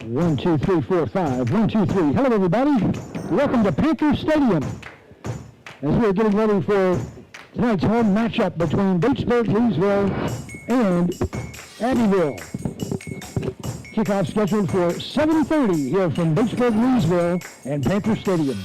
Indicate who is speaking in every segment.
Speaker 1: 1, 2, 3, 4, 5. 1, 2, 3. Hello, everybody. Welcome to Panther Stadium. As we're getting ready for tonight's home matchup between Batesburg-Leesville and Abbeville. Kickoff scheduled for 7:30 here from Batesburg-Leesville and Panther Stadium.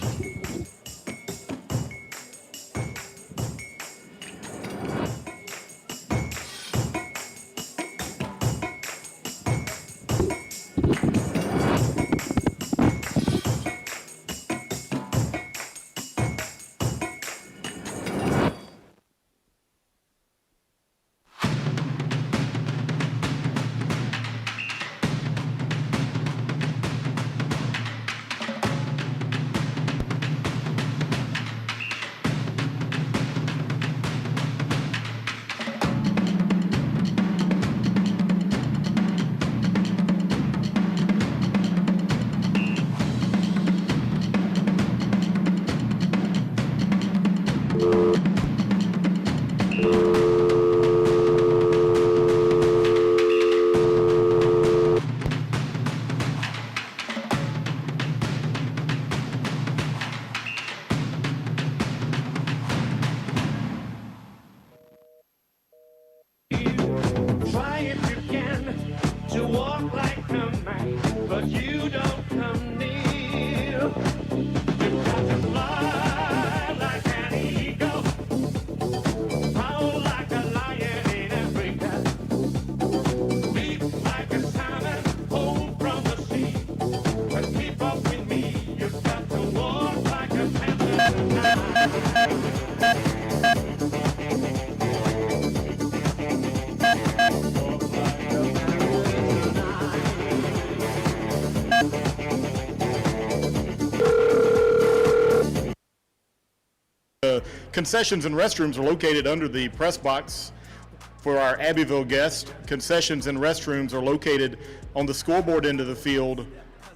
Speaker 2: Concessions and restrooms are located under the press box for our Abbeville guests. Concessions and restrooms are located on the scoreboard end of the field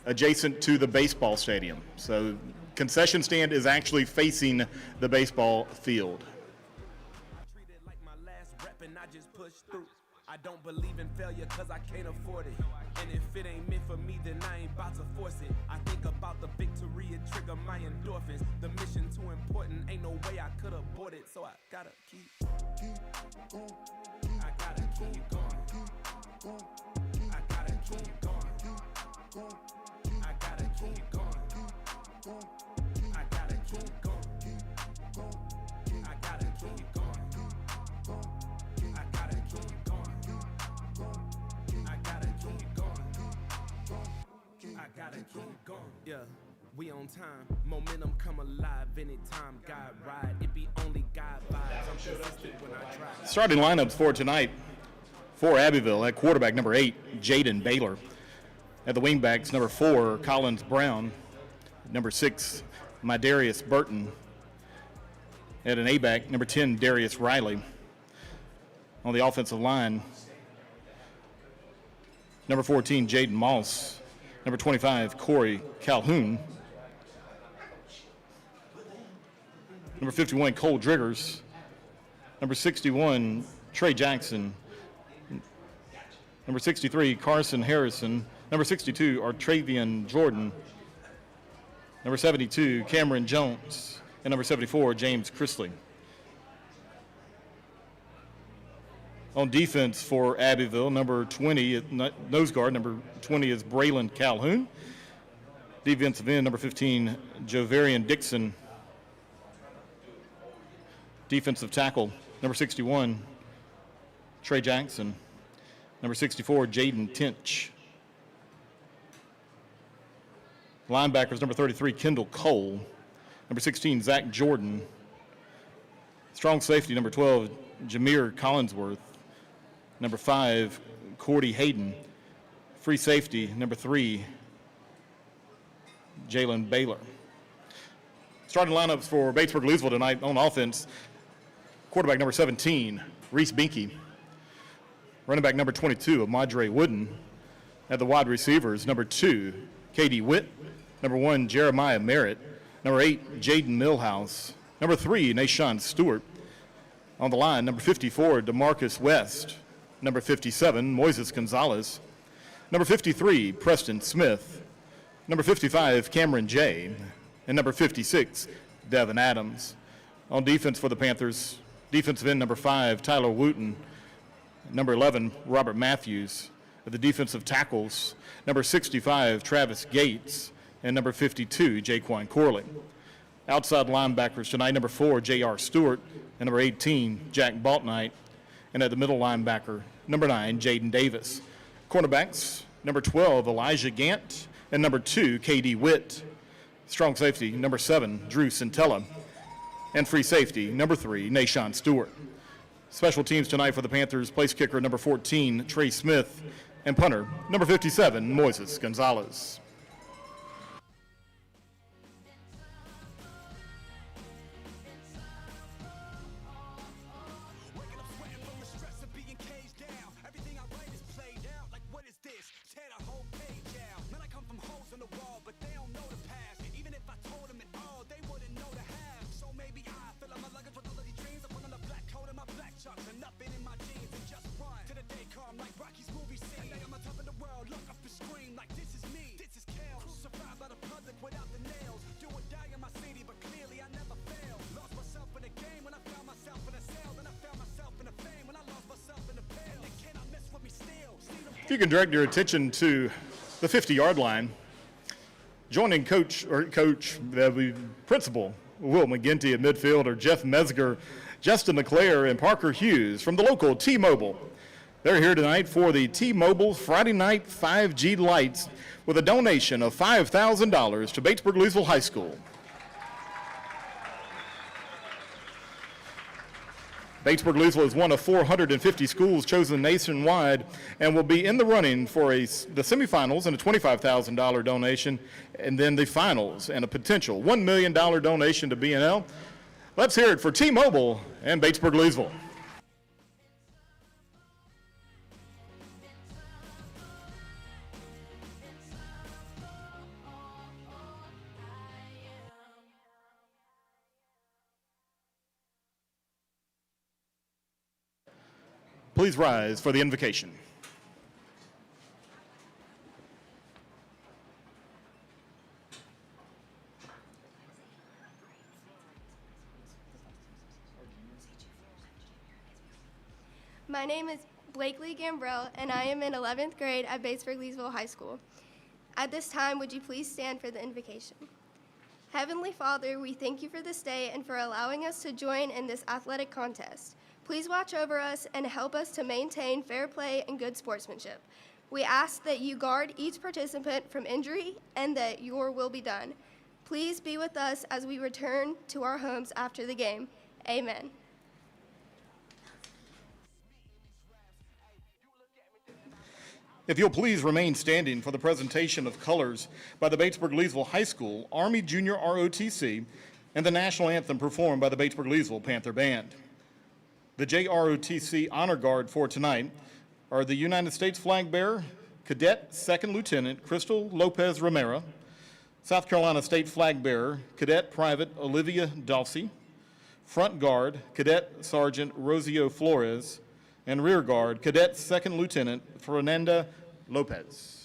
Speaker 2: adjacent to the baseball stadium. So concession stand is actually facing the baseball field.
Speaker 3: I don't believe in failure cause I can't afford it. And if it ain't meant for me, then I ain't about to force it. I think about the victory and trigger my endorphins. The mission too important, ain't no way I could abort it. So I gotta keep going. I gotta keep going. I gotta keep going. I gotta keep going. I gotta keep going. I gotta keep going. I gotta keep going. I gotta keep going. Yeah, we on time. Momentum come alive anytime God ride. It be only God vibes. I'm consistent when I drive.
Speaker 2: Starting lineups for tonight for Abbeville at quarterback number 8, Jaden Baylor. At the wingbacks, number 4, Collins Brown. Number 6, Mydarius Burton. At an A-back, number 10, Darius Riley. On the offensive line, number 14, Jaden Moss. Number 25, Corey Calhoun. Number 51, Cole Driggers. Number 61, Trey Jackson. Number 63, Carson Harrison. Number 62, Artravian Jordan. Number 72, Cameron Jones. And number 74, James Chrisley. On defense for Abbeville, number 20, nose guard, number 20 is Braylon Calhoun. Defensive end, number 15, Jovarian Dixon. Defensive tackle, number 61, Trey Jackson. Number 64, Jaden Tinch. Linebackers, number 33, Kendall Cole. Number 16, Zach Jordan. Strong safety, number 12, Jameer Collinsworth. Number 5, Cordy Hayden. Free safety, number 3, Jalen Baylor. Starting lineups for Batesburg-Leesville tonight on offense. Quarterback number 17, Reese Binky. Running back number 22, Amadre Wooden. At the wide receivers, number 2, Katie Witt. Number 1, Jeremiah Merritt. Number 8, Jaden Millhouse. Number 3, Nashawn Stewart. On the line, number 54, DeMarcus West. Number 57, Moises Gonzalez. Number 53, Preston Smith. Number 55, Cameron Jay. And number 56, Devin Adams. On defense for the Panthers, defensive end number 5, Tyler Wooten. Number 11, Robert Matthews. At the defensive tackles, number 65, Travis Gates. And number 52, Jaquan Corley. Outside linebackers tonight, number 4, J.R. Stewart. And number 18, Jack Baltnight. And at the middle linebacker, number 9, Jaden Davis. Cornerbacks, number 12, Elijah Gant. And number 2, K.D. Witt. Strong safety, number 7, Drew Centella. And free safety, number 3, Nashawn Stewart. Special teams tonight for the Panthers, place kicker number 14, Trey Smith. And punter, number 57, Moises Gonzalez. If you can direct your attention to the 50-yard line, joining principal Will McGinty at midfield are Jeff Mesger, Justin LeClaire, and Parker Hughes from the local T-Mobile. They're here tonight for the T-Mobile Friday Night 5G Lights with a donation of $5,000 to Batesburg-Leesville High School. Batesburg-Leesville is one of 450 schools chosen nationwide and will be in the running for the semifinals and a $25,000 donation, and then the finals and a potential $1 million donation to B&L. Let's hear it for T-Mobile and Batesburg-Leesville. Please rise for the invocation.
Speaker 4: My name is Blakely Gambrell, and I am in 11th grade at Batesburg-Leesville High School. At this time, would you please stand for the invocation? Heavenly Father, we thank you for this day and for allowing us to join in this athletic contest. Please watch over us and help us to maintain fair play and good sportsmanship. We ask that you guard each participant from injury and that your will be done. Please be with us as we return to our homes after the game. Amen.
Speaker 2: If you'll please remain standing for the presentation of colors by the Batesburg-Leesville High School Army Junior ROTC and the national anthem performed by the Batesburg-Leesville Panther Band. The JROTC Honor Guard for tonight are the United States Flag Bearer, Cadet Second Lieutenant Crystal Lopez Romero, South Carolina State Flag Bearer, Cadet Private Olivia Dawsey, Front Guard, Cadet Sergeant Rosio Flores, and Rear Guard, Cadet Second Lieutenant Fernanda Lopez.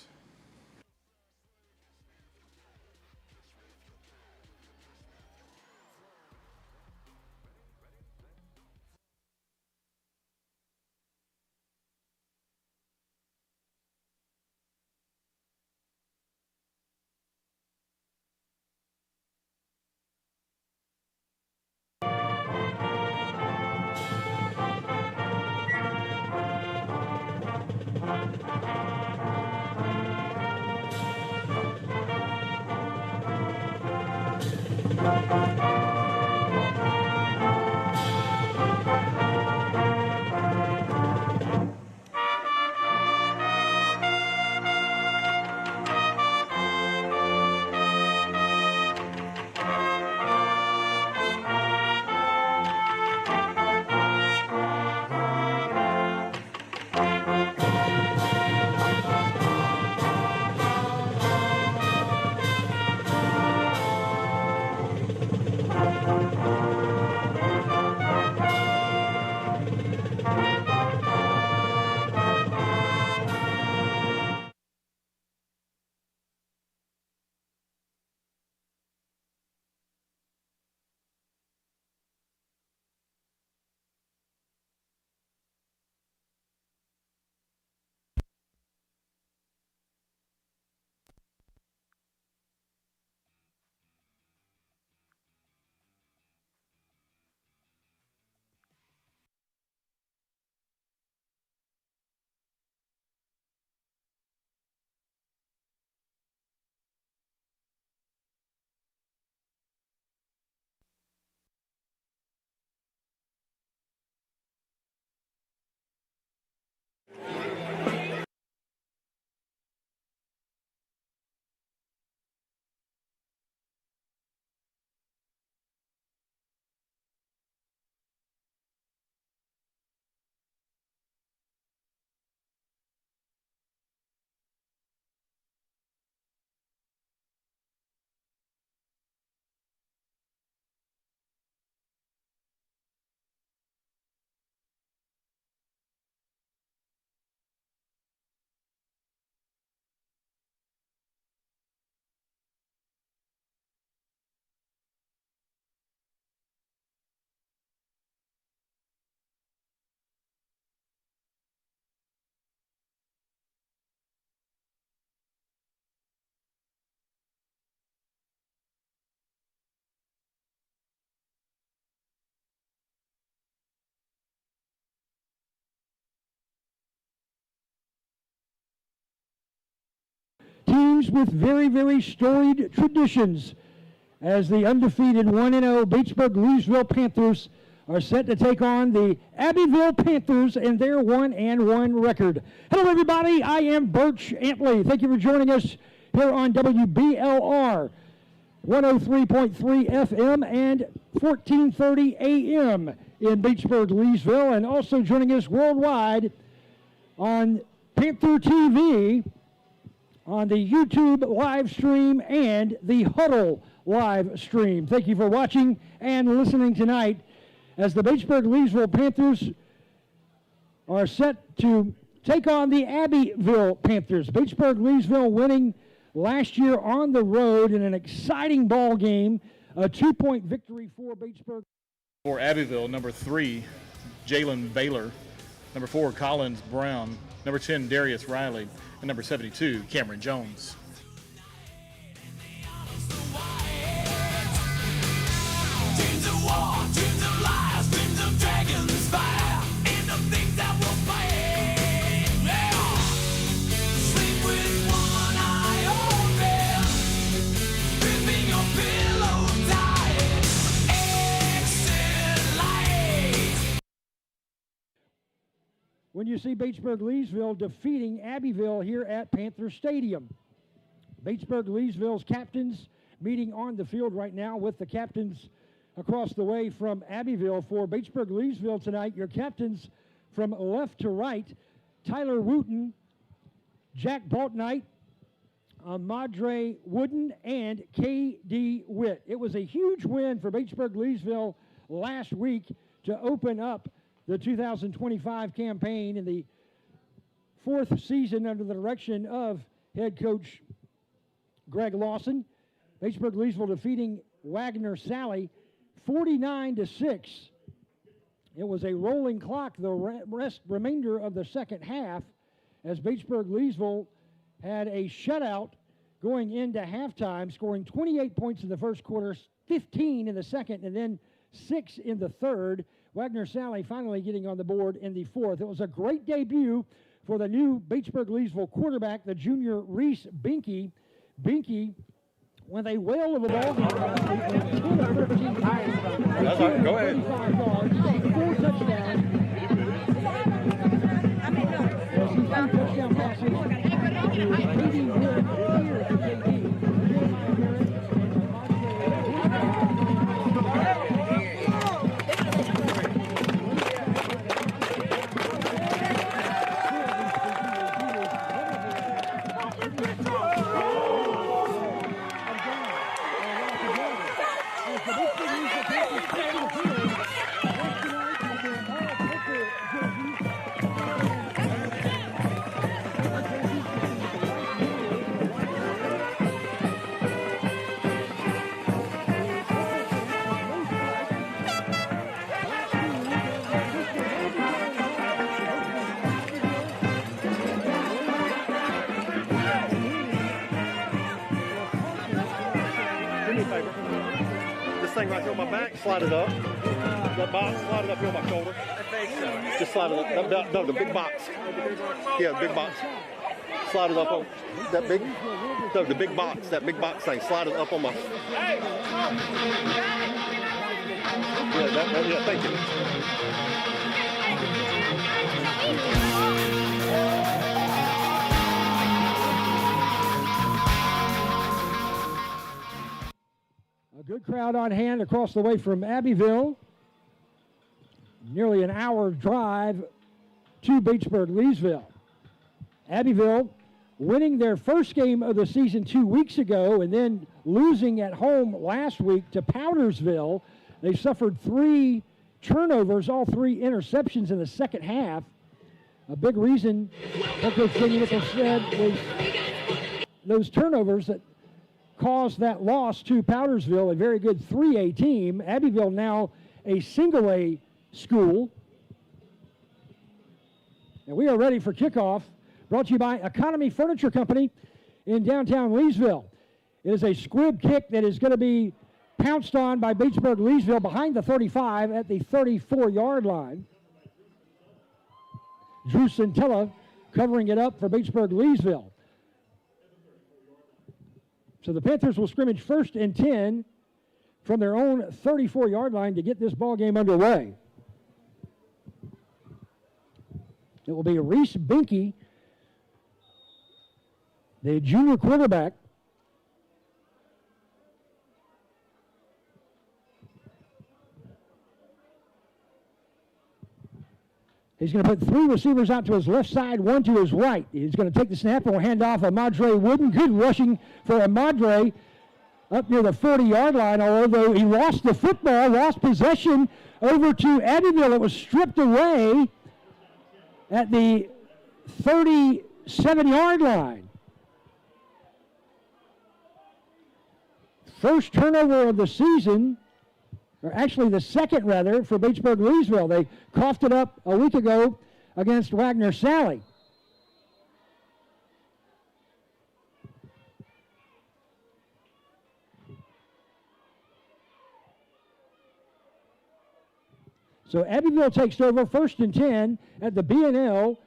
Speaker 1: teams with very, very storied traditions as the undefeated 1-0 Batesburg-Leesville Panthers are set to take on the Abbeville Panthers and their 1-1 record. Hello, everybody. I am Birch Antley. Thank you for joining us here on WBLR 103.3 FM and 1430 AM in Batesburg-Leesville, and also joining us worldwide on Panther TV, on the YouTube live stream, and the Huddle live stream. Thank you for watching and listening tonight as the Batesburg-Leesville Panthers are set to take on the Abbeville Panthers. Batesburg-Leesville winning last year on the road in an exciting ball game, a 2-point victory for Batesburg.
Speaker 2: For Abbeville, number 3, Jalen Baylor. Number 4, Collins Brown. Number 10, Darius Riley. And number 72, Cameron Jones.
Speaker 3: Dreams of war, dreams of lies, dreams of dragons fire, and the things that will fade. Yeah. Sleep with one eye open, gripping your pillow tight. Exit light.
Speaker 1: When you see Batesburg-Leesville defeating Abbeville here at Panther Stadium. Batesburg-Leesville's captains meeting on the field right now with the captains across the way from Abbeville. For Batesburg-Leesville tonight, your captains from left to right, Tyler Wooten, Jack Baltnight, Madre Wooden, and K.D. Witt. It was a huge win for Batesburg-Leesville last week to open up the 2025 campaign in the 4th season under the direction of head coach Greg Lawson. Batesburg-Leesville defeating Wagner Sally 49-6. It was a rolling clock the remainder of the second half as Batesburg-Leesville had a shutout going into halftime, scoring 28 points in the first quarter, 15 in the second, and then 6 in the third. Wagner Sally finally getting on the board in the fourth. It was a great debut for the new Batesburg-Leesville quarterback, the junior Reese Binky. Binky, when they wail of the ball game, 10 of 13 passes,
Speaker 5: That's all right. Go ahead.
Speaker 1: 35 yards, 4 touchdowns. As he threw touchdown passes to K.D. Wood here to K.D.
Speaker 5: Right here on my back, slide it up. That box, slide it up here on my shoulder. Just slide it up. No, the big box. Yeah, the big box. Slide it up on that big. No, the big box. That big box thing. Slide it up on my. Yeah, thank you.
Speaker 1: A good crowd on hand across the way from Abbeville. Nearly an hour drive to Batesburg-Leesville. Abbeville winning their first game of the season 2 weeks ago and then losing at home last week to Powdersville. They suffered 3 turnovers, all 3 interceptions in the second half. A big reason, what Coach Jamie Nichols said, was those turnovers that caused that loss to Powdersville, a very good 3A team. Abbeville now a single A school. And we are ready for kickoff, brought to you by Economy Furniture Company in downtown Leesville. It is a squib kick that is going to be pounced on by Batesburg-Leesville behind the 35 at the 34-yard line. Drew Centella covering it up for Batesburg-Leesville. So the Panthers will scrimmage 1st and 10 from their own 34-yard line to get this ball game underway. It will be Reese Binky, the junior quarterback. He's going to put 3 receivers out to his left side, 1 to his right. He's going to take the snap and will hand off Amadre Wooden. Good rushing for Amadre up near the 40-yard line, although he lost the football, lost possession over to Abbeville. It was stripped away at the 37-yard line. First turnover of the season, or actually the second rather, for Batesburg-Leesville. They coughed it up a week ago against Wagner-Salley. So Abbeville takes over 1st and 10 at the B&L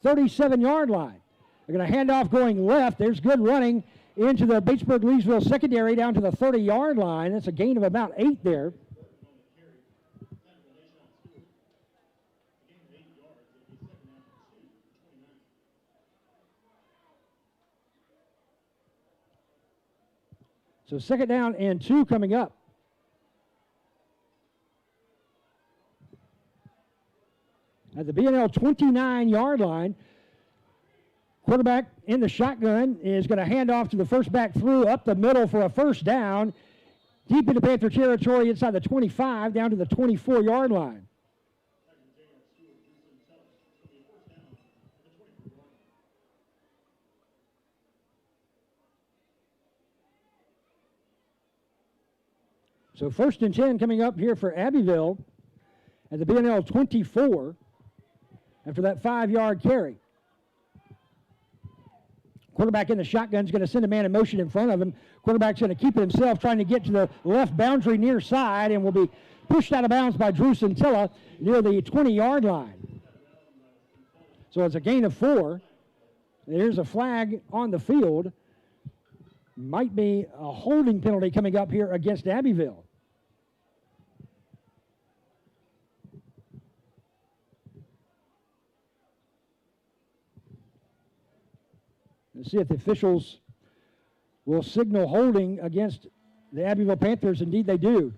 Speaker 1: 37-yard line. They're going to hand off going left. There's good running into the Batesburg-Leesville secondary down to the 30-yard line. That's a gain of about 8 there. So 2nd down and 2 coming up. At the B&L 29-yard line, quarterback in the shotgun is going to hand off to the first back through up the middle for a 1st down. Deep into Panther territory inside the 25 down to the 24-yard line. So 1st and 10 coming up here for Abbeville at the B&L 24 after that 5-yard carry. Quarterback in the shotgun is going to send a man in motion in front of him. Quarterback's going to keep it himself, trying to get to the left boundary near side, and will be pushed out of bounds by Drew Centilla near the 20-yard line. So it's a gain of 4. There's a flag on the field. Might be a holding penalty coming up here against Abbeville. Let's see if the officials will signal holding against the Abbeville Panthers. Indeed, they do.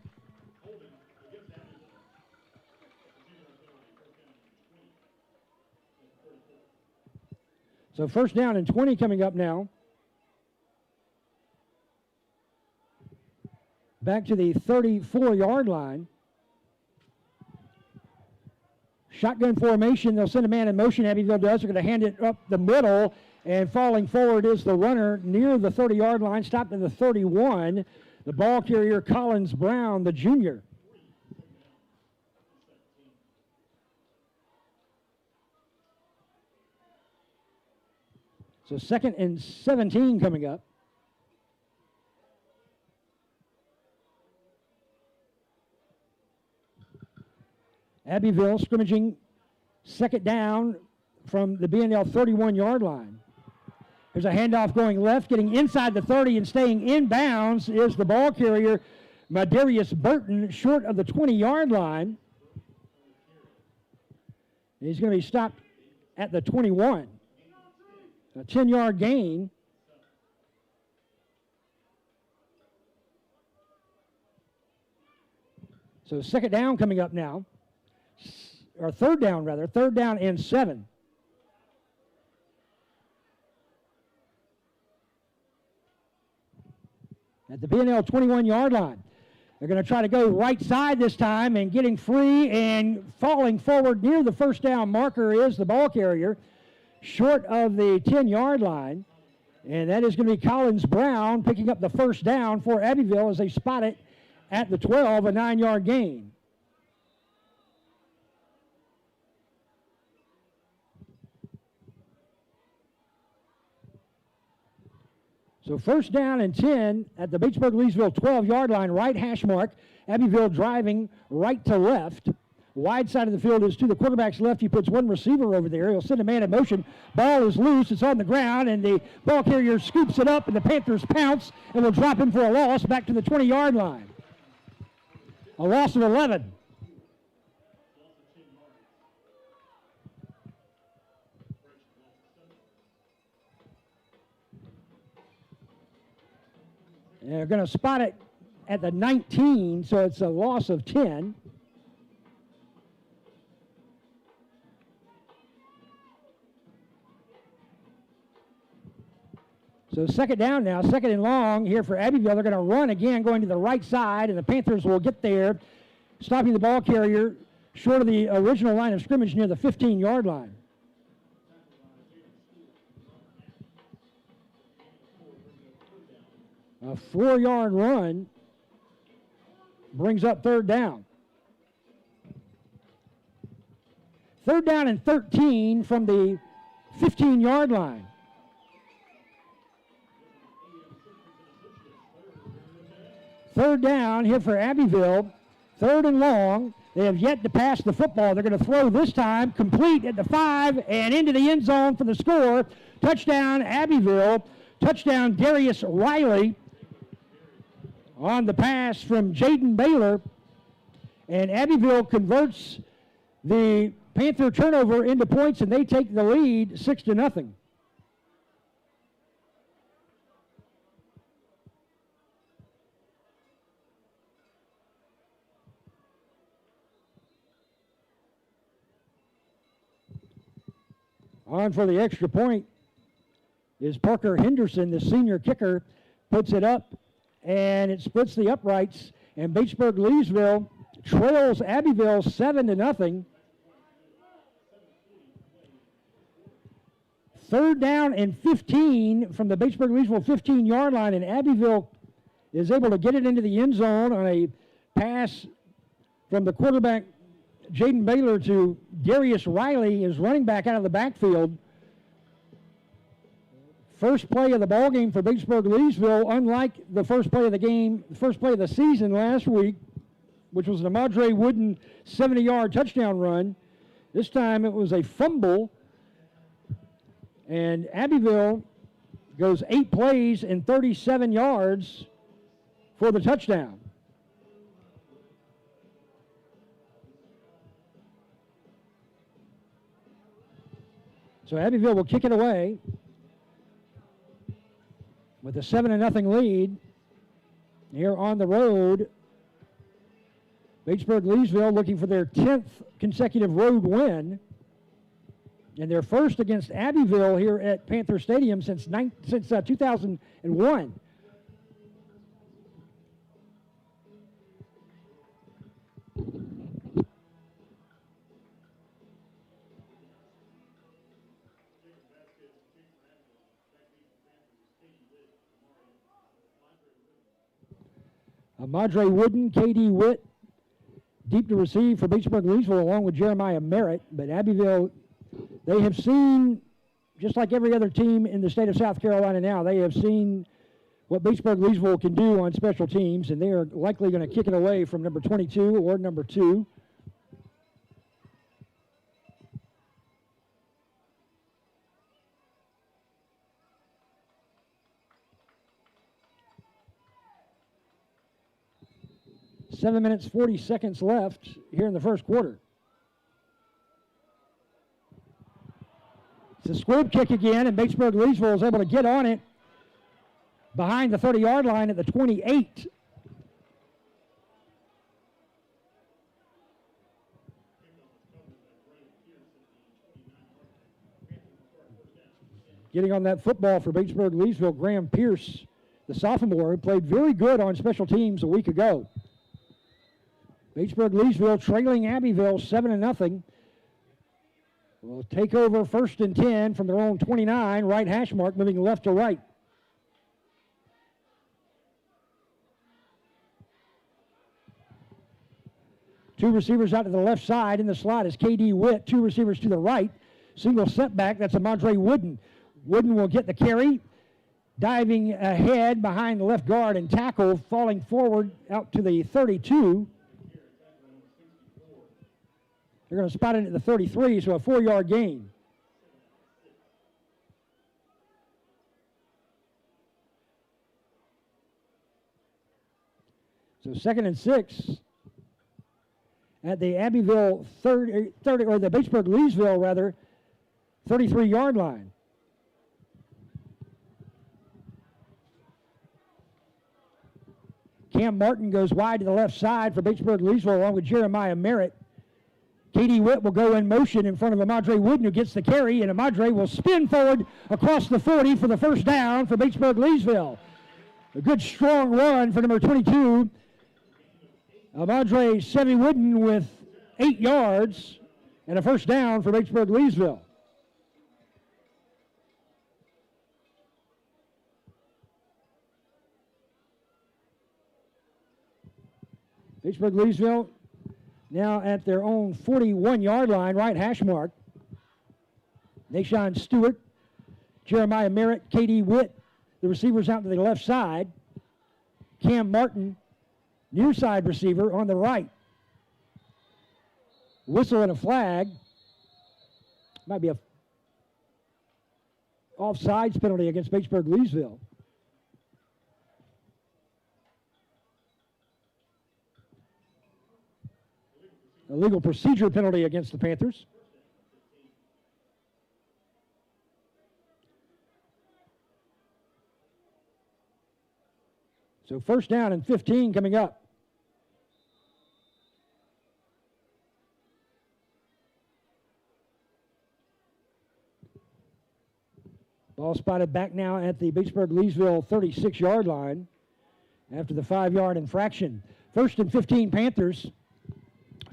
Speaker 1: So 1st down and 20 coming up now. Back to the 34-yard line. Shotgun formation. They'll send a man in motion. Abbeville does. They're going to hand it up the middle. And falling forward is the runner near the 30-yard line, stopped at the 31. The ball carrier, Collins Brown, the junior. So 2nd and 17 coming up. Abbeville scrimmaging 2nd down from the B&L 31-yard line. There's a handoff going left, getting inside the 30 and staying in bounds is the ball carrier, Madarius Burton, short of the 20-yard line. He's going to be stopped at the 21. A 10-yard gain. So 2nd down coming up now. Or 3rd down, rather. 3rd down and 7. At the B&L 21-yard line. They're going to try to go right side this time, and getting free and falling forward near the 1st down marker is the ball carrier, short of the 10-yard line. And that is going to be Collins Brown picking up the 1st down for Abbeville as they spot it at the 12, a 9-yard gain. So 1st down and 10 at the Batesburg-Leesville 12-yard line, right hash mark. Abbeville driving right to left. Wide side of the field is to the quarterback's left. He puts one receiver over there. He'll send a man in motion. Ball is loose. It's on the ground, and the ball carrier scoops it up, and the Panthers pounce and will drop him for a loss back to the 20-yard line. A loss of 11. And they're going to spot it at the 19, so it's a loss of 10. So second down now, second and long here for Abbeville. They're going to run again, going to the right side, and the Panthers will get there, stopping the ball carrier short of the original line of scrimmage near the 15-yard line. A 4-yard run brings up third down. Third down and 13 from the 15-yard line. Third down here for Abbeville. Third and long. They have yet to pass the football. They're going to throw this time, complete at the 5 and into the end zone for the score. Touchdown Abbeville. Touchdown Darius Riley on the pass from Jaden Baylor. And Abbeville converts the Panther turnover into points, and they take the lead 6-0. On for the extra point is Parker Henderson, the senior kicker, puts it up, and it splits the uprights, and Batesburg-Leesville trails Abbeville 7-0. Third down and 15 from the Batesburg-Leesville 15-yard line, and Abbeville is able to get it into the end zone on a pass from the quarterback Jaden Baylor to Darius Riley, is running back out of the backfield. First play of the ball game for Batesburg-Leesville, unlike the first play of the game, the first play of the season last week, which was an Amadre Wooden 70-yard touchdown run. This time it was a fumble, and Abbeville goes 8 plays and 37 yards for the touchdown. So Abbeville will kick it away with a 7-0 lead here on the road. Batesburg-Leesville looking for their 10th consecutive road win, and their first against Abbeville here at Panther Stadium since 2001. Amadre Wooden, K.D. Witt, deep to receive for Batesburg-Leesville along with Jeremiah Merritt. But Abbeville, they have seen, just like every other team in the state of South Carolina now, they have seen what Batesburg-Leesville can do on special teams, and they are likely going to kick it away from number 22 or number 2. Seven minutes, 40 seconds left here in the first quarter. It's a squib kick again, and Batesburg-Leesville is able to get on it behind the 30-yard line at the 28. Getting on that football for Batesburg-Leesville, Graham Pierce, the sophomore, who played very good on special teams a week ago. Batesburg-Leesville trailing Abbeville 7-0. Will take over 1st and 10 from their own 29, right hash mark, moving left to right. Two receivers out to the left side. In the slot is K.D. Witt. Two receivers to the right. Single setback. That's Amadre Wooden. Wooden will get the carry. Diving ahead behind the left guard and tackle, falling forward out to the 32. They're going to spot it at the 33, so a 4-yard gain. So 2nd and 6 at the Abbeville or the Batesburg-Leesville, rather, 33-yard line. Cam Martin goes wide to the left side for Batesburg-Leesville along with Jeremiah Merritt. Katie Witt will go in motion in front of Amadre Wooden, who gets the carry, and Amadre will spin forward across the 40 for the first down for Batesburg-Leesville. A good strong run for number 22. Amadre Sevy Wooden with 8 yards and a first down for Batesburg-Leesville. Batesburg-Leesville now at their own 41-yard line, right hash mark. Nashawn Stewart, Jeremiah Merritt, Katie Witt, the receivers out to the left side. Cam Martin, near side receiver on the right. Whistle and a flag. Might be a offsides penalty against Batesburg-Leesville. A legal procedure penalty against the Panthers. So first down and 15 coming up. Ball spotted back now at the Batesburg-Leesville 36-yard line after the 5-yard infraction. First and 15 Panthers.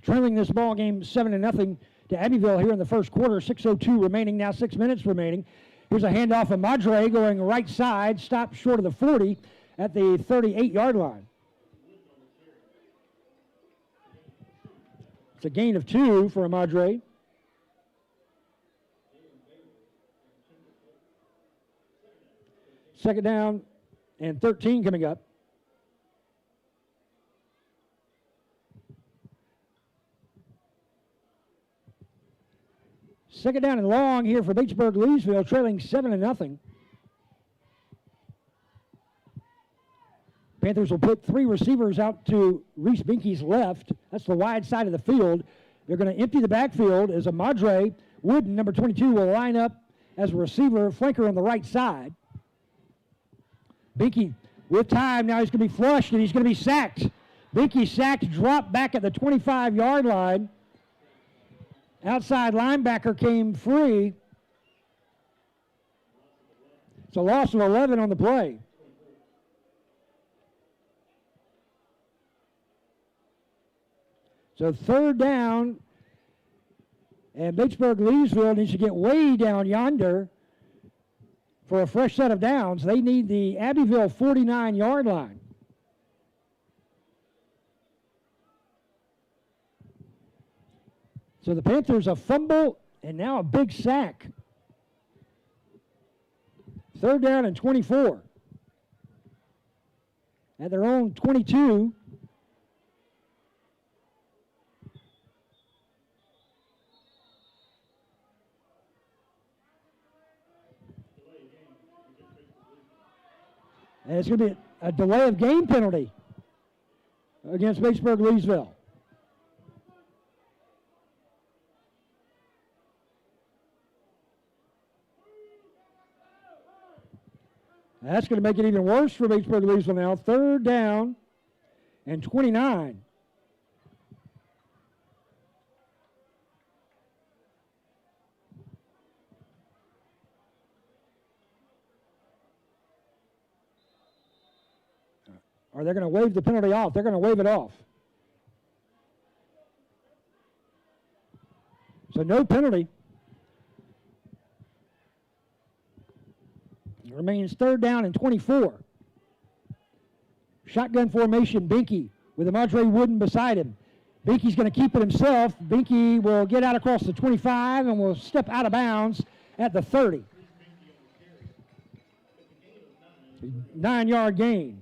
Speaker 1: Trailing this ball game 7-0 to Abbeville here in the first quarter. 6:02 remaining, now 6 minutes remaining. Here's a handoff of Madre going right side, stopped short of the 40 at the 38-yard line. It's a gain of 2 for Madre. Second down and 13 coming up. Second down and long here for Batesburg-Leesville, trailing 7-0. Panthers will put 3 receivers out to Reese Binky's left. That's the wide side of the field. They're going to empty the backfield as Amadre Wooden, number 22, will line up as a receiver, flanker on the right side. Binky with time. Now he's going to be flushed and he's going to be sacked. Binky sacked, dropped back at the 25-yard line. Outside linebacker came free. It's a loss of 11 on the play. So third down, and Batesburg-Leesville needs to get way down yonder for a fresh set of downs. They need the Abbeville 49-yard line. So the Panthers a fumble and now a big sack. Third down and 24. At their own 22. And it's going to be a delay of game penalty against Batesburg-Leesville. That's going to make it even worse for Batesburg-Leesville now. Third down and 29. Or they're going to waive the penalty off. They're going to waive it off. So no penalty. It remains third down and 24. Shotgun formation, Binky with Amadre Wooden beside him. Binky's going to keep it himself. Binky will get out across the 25 and will step out of bounds at the 30. 9-yard gain.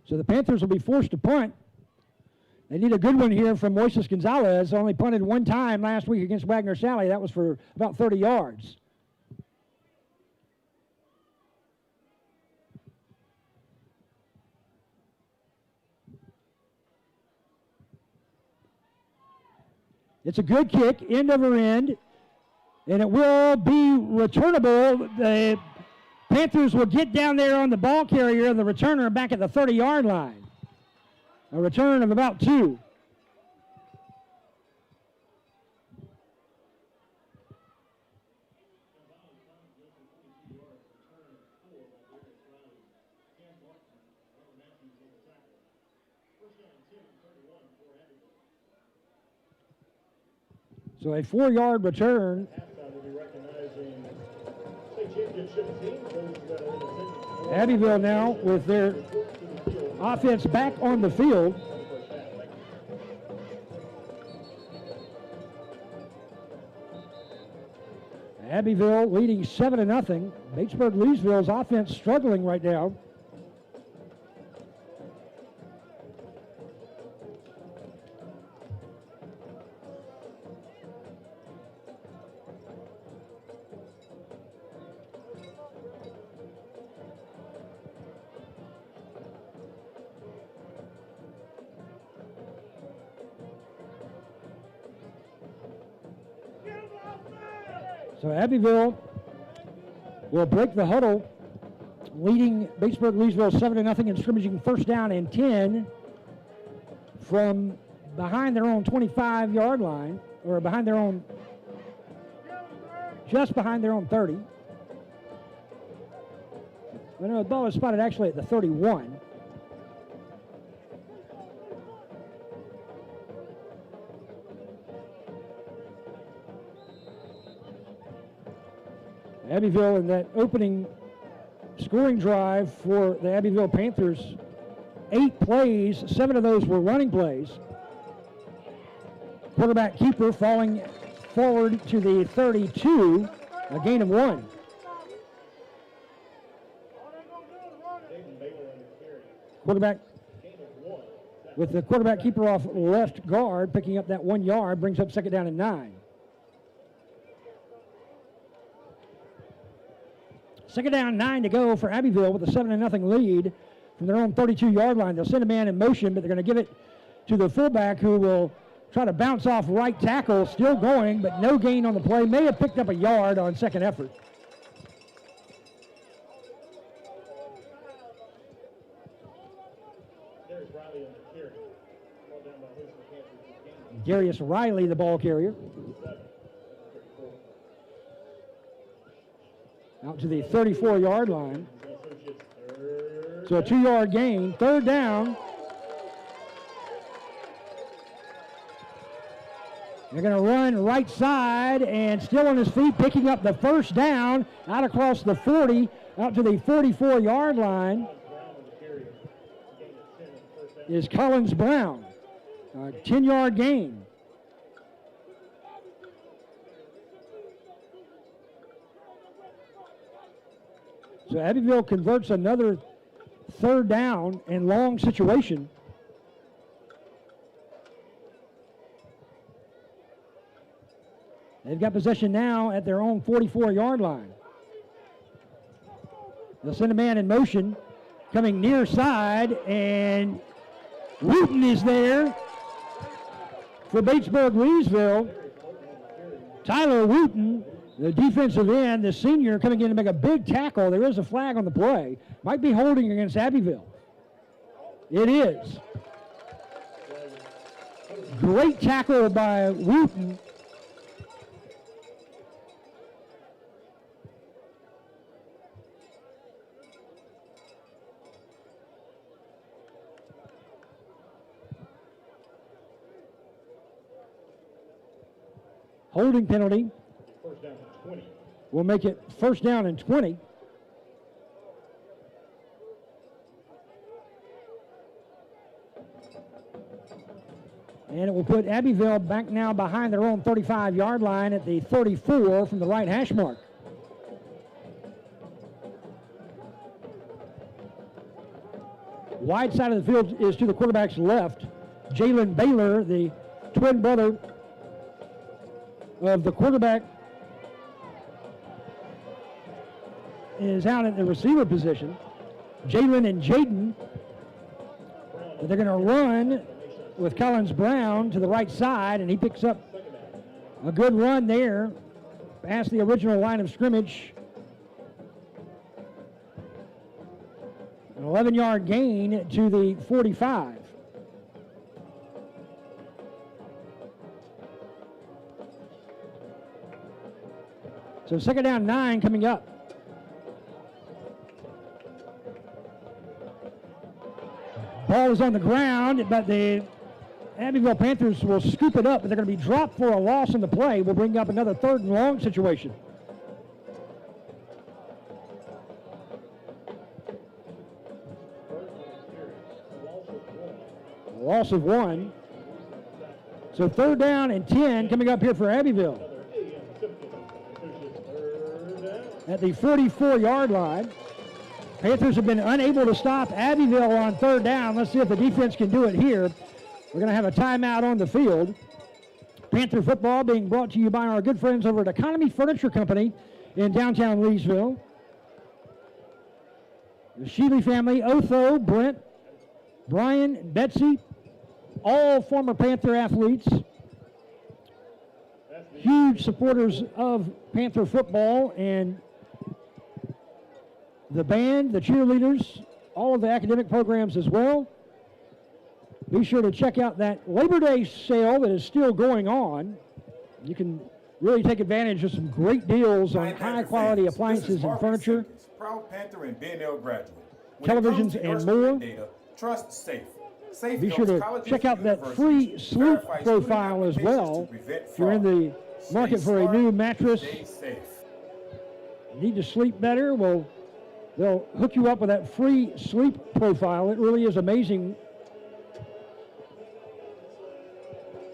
Speaker 1: So the Panthers will be forced to punt. They need a good one here from Moises Gonzalez. Only punted one time last week against Wagner Sally. That was for about 30 yards. It's a good kick, end over end, and it will be returnable. The Panthers will get down there on the ball carrier and the returner back at the 30-yard line. A return of about 2. So a 4-yard return. Abbeville now with their offense back on the field. Abbeville leading 7-0. Batesburg-Leesville's offense struggling right now. So Abbeville will break the huddle, leading Batesburg-Leesville 7-0 and scrimmaging first down and 10 from behind their own 25-yard line, or behind their own, just behind their own 30. Well, no, the ball is spotted actually at the 31. Abbeville in that opening scoring drive for the Abbeville Panthers, 8 plays, 7 of those were running plays. Quarterback keeper falling forward to the 32, a gain of 1. Quarterback with the quarterback keeper off left guard, picking up that 1 yard, brings up second down and 9. Second down, 9 to go for Abbeville with a 7-0 lead from their own 32-yard line. They'll send a man in motion, but they're going to give it to the fullback, who will try to bounce off right tackle. Still going, but no gain on the play. May have picked up a yard on second effort. Darius Riley, the ball carrier. Out to the 34-yard line. So a 2-yard gain. Third down. They're going to run right side, and still on his feet, picking up the first down out across the 40, out to the 44-yard line is Collins Brown. A 10-yard gain. So Abbeville converts another third down and long situation. They've got possession now at their own 44-yard line. They'll send a man in motion, coming near side, and Wooten is there for Batesburg-Leesville. Tyler Wooten, the defensive end, the senior, coming in to make a big tackle. There is a flag on the play. Might be holding against Abbeville. It is. Great tackle by Wooten. Holding penalty.
Speaker 5: First down and 20.
Speaker 1: We'll make it first down and 20. And it will put Abbeville back now behind their own 35-yard line at the 34 from the right hash mark. wide side of the field is to the quarterback's left. Jalen Baylor, the twin brother of the quarterback, is out at the receiver position. Jalen and Jaden, they're going to run with Collins Brown to the right side, and he picks up a good run there past the original line of scrimmage. An 11-yard gain to the 45. So second down 9 coming up. Ball is on the ground, but the Abbeville Panthers will scoop it up, but they're going to be dropped for a loss in the play. We'll bring up another 3rd and long situation. A loss of 1. So 3rd down and 10 coming up here for Abbeville. At the 44-yard line. Panthers have been unable to stop Abbeville on 3rd down. Let's see if the defense can do it here. We're going to have a timeout on the field. Panther football being brought to you by our good friends over at Economy Furniture Company in downtown Leesville. The Sheely family, Otho, Brent, Brian, Betsy, all former Panther athletes. Huge supporters of Panther football and the band, the cheerleaders, all of the academic programs as well. Be sure to check out that Labor Day sale that is still going on. You can really take advantage of some great deals on high-quality appliances and furniture,
Speaker 6: proud Panther and B&L graduate.
Speaker 1: televisions, and more.
Speaker 6: Data, trust safe. Safe
Speaker 1: Be sure to check out that free sleep profile as well. If you're in the market for a new mattress, need to sleep better, well, they'll hook you up with that free sleep profile. It really is amazing.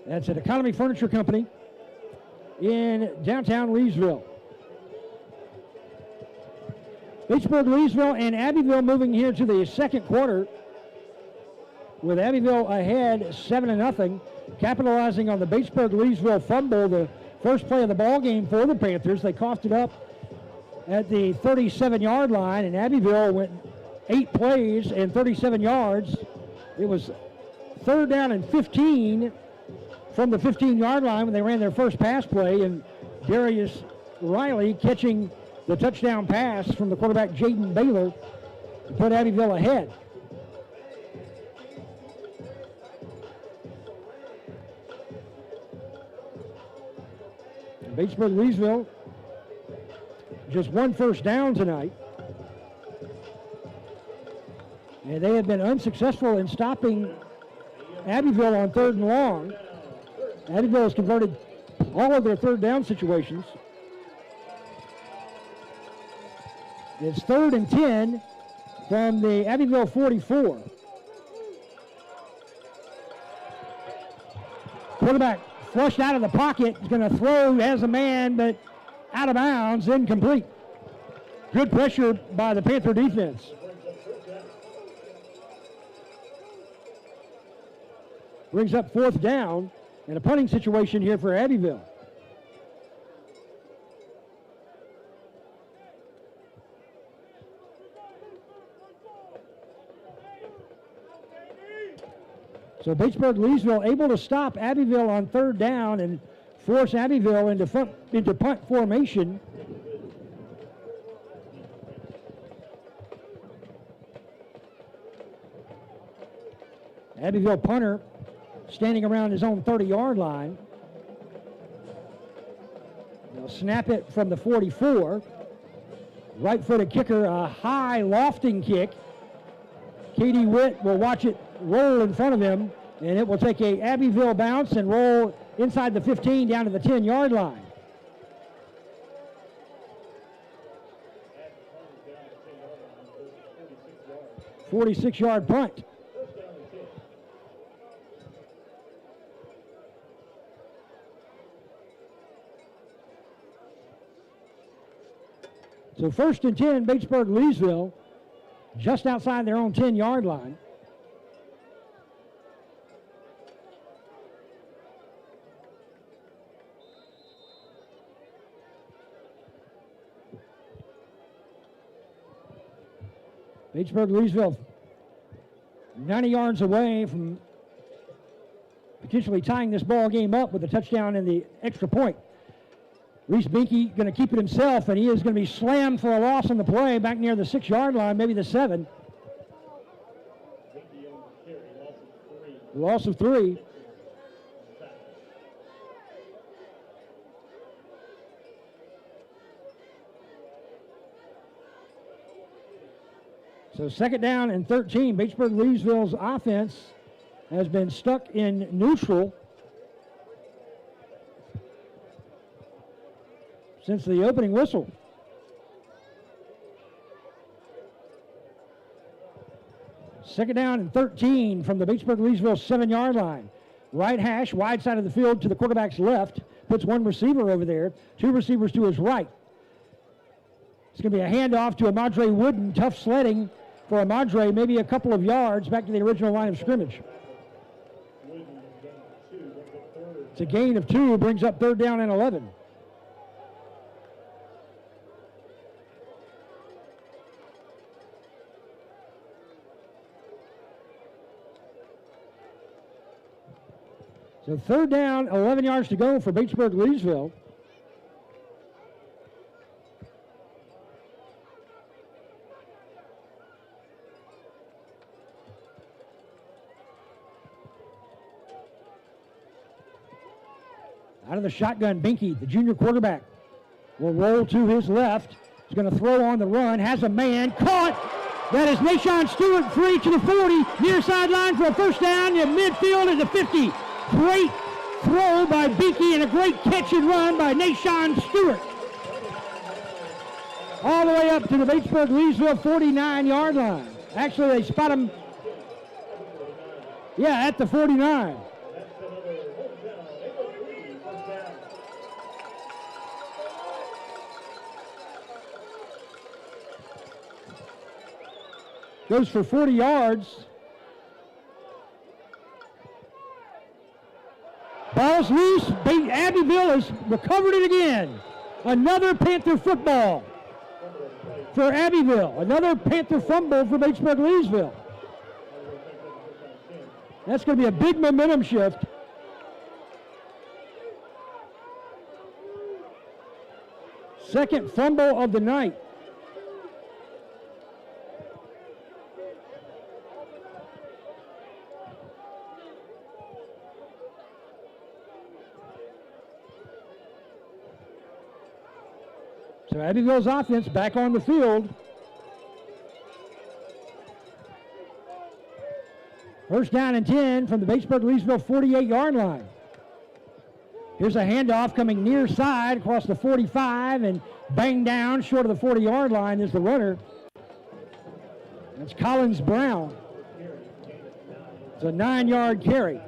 Speaker 1: That's at Economy Furniture Company in downtown Leesville. Batesburg-Leesville and Abbeville moving here to the second quarter, with Abbeville ahead 7-0, capitalizing on the Batesburg-Leesville fumble, the first play of the ball game for the Panthers. They coughed it up at the 37-yard line, and Abbeville went 8 plays and 37 yards. It was 3rd down and 15 from the 15-yard line when they ran their first pass play, and Darius Riley catching the touchdown pass from the quarterback Jaden Baylor to put Abbeville ahead. Batesburg-Leesville just 1 first down tonight. And they have been unsuccessful in stopping Abbeville on 3rd and long. Abbeville has converted all of their 3rd down situations. It's 3rd and 10 from the Abbeville 44. Quarterback flushed out of the pocket, is going to throw as a man, but out of bounds, incomplete. Good pressure by the Panther defense. Brings up 4th down and a punting situation here for Abbeville. So Batesburg-Leesville able to stop Abbeville on 3rd down and force Abbeville into punt formation. Abbeville punter standing around his own 30-yard line. They'll snap it from the 44. Right-footed kicker, a high lofting kick. Katie Witt will watch it roll in front of him, and it will take a Abbeville bounce and roll inside the 15 down to the 10-yard line. .46-yard punt. So 1st and 10, Batesburg-Leesville, just outside their own 10-yard line. Batesburg-Leesville 90 yards away from potentially tying this ball game up with a touchdown and the extra point. Reese Binky going to keep it himself, and he is going to be slammed for a loss on the play back near the 6-yard line, maybe the 7. Loss of 3. So 2nd down and 13. Batesburg-Leesville's offense has been stuck in neutral since the opening whistle. Second down and 13 from the Batesburg-Leesville 7-yard line. Right hash, wide side of the field to the quarterback's left. Puts one receiver over there, 2 receivers to his right. It's going to be a handoff to Amadre Wooden. Tough sledding for Amadre, maybe a couple of yards back to the original line of scrimmage. It's a gain of 2, brings up 3rd down and 11. So 3rd down, 11 yards to go for Batesburg-Leesville. Out of the shotgun, Binky, the junior quarterback, will roll to his left. He's going to throw on the run, has a man, caught. That is Nashawn Stewart, free to the 40, near sideline for a 1st down. In midfield is the 50. Great throw by Binky and a great catch and run by Nashawn Stewart. All the way up to the Batesburg-Leesville 49-yard line. Actually, they spot him, at the 49. Goes for 40 yards. Ball's loose. Abbeville has recovered it again. Another Panther football for Abbeville. Another Panther fumble for Batesburg-Leesville. That's going to be a big momentum shift. Second fumble of the night. So Abbeville's offense back on the field. 1st down and 10 from the Batesburg-Leesville 48-yard line. Here's a handoff coming near side across the 45 and bang down short of the 40-yard line is the runner. That's Collins Brown. It's a 9-yard carry.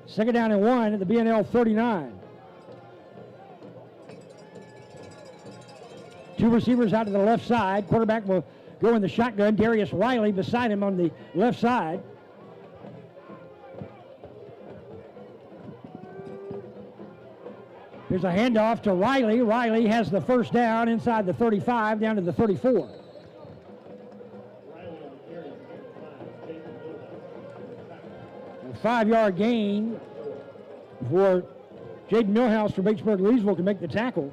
Speaker 1: Second down and 1 at the B&L 39. 2 receivers out to the left side. Quarterback will go in the shotgun. Darius Riley beside him on the left side. Here's a handoff to Riley. Riley has the 1st down inside the 35 down to the 34. A 5-yard gain before Jaden Millhouse from Batesburg-Leesville can make the tackle.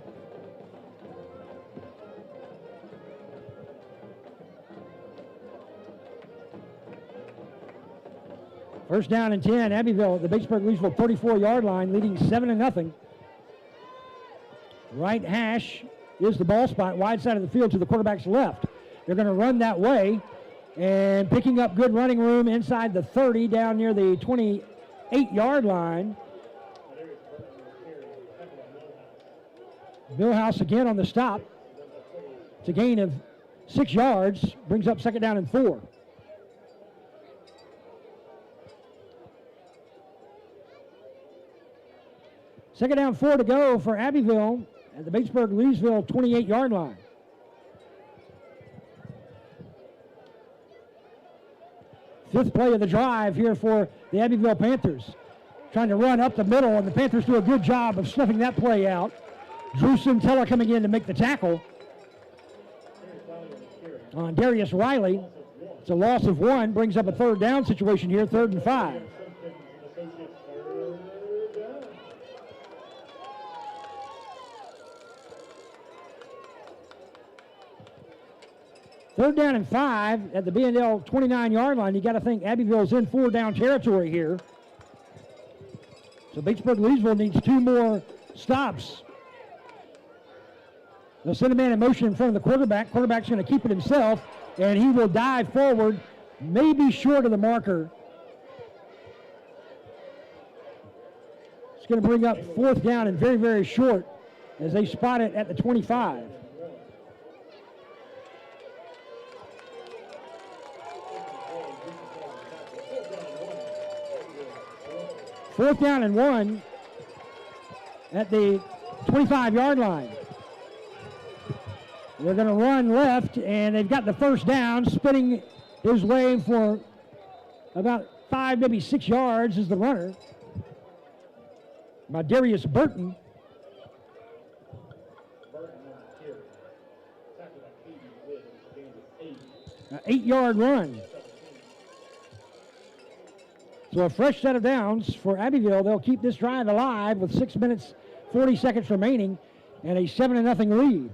Speaker 1: First down and 10, Abbeville at the Batesburg-Leesville 34-yard line, leading 7-0. Right hash is the ball spot, wide side of the field to the quarterback's left. They're going to run that way, and picking up good running room inside the 30 down near the 28-yard line. Millhouse again on the stop. It's a gain of 6 yards, brings up 2nd down and 4. Second down, 4 to go for Abbeville at the Batesburg-Leesville 28-yard line. Fifth play of the drive here for the Abbeville Panthers. trying to run up the middle, and the Panthers do a good job of snuffing that play out. Drew Centella coming in to make the tackle on Darius Riley. It's a loss of 1, brings up a third down situation here, 3rd and 5. Third down and 5 at the B&L 29-yard line. You got to think Abbeville's in 4-down territory here. So Batesburg-Leesville needs 2 more stops. They'll send a man in motion in front of the quarterback. Quarterback's going to keep it himself, and he will dive forward, maybe short of the marker. It's going to bring up 4th down and very, very short as they spot it at the 25. Fourth down and 1 at the 25-yard line. They're going to run left, and they've got the first down. Spinning his way for about 5, maybe 6 yards is the runner by Darius Burton. An 8-yard run. So a fresh set of downs for Abbeville. They'll keep this drive alive with 6 minutes, 40 seconds remaining and a 7-0 lead.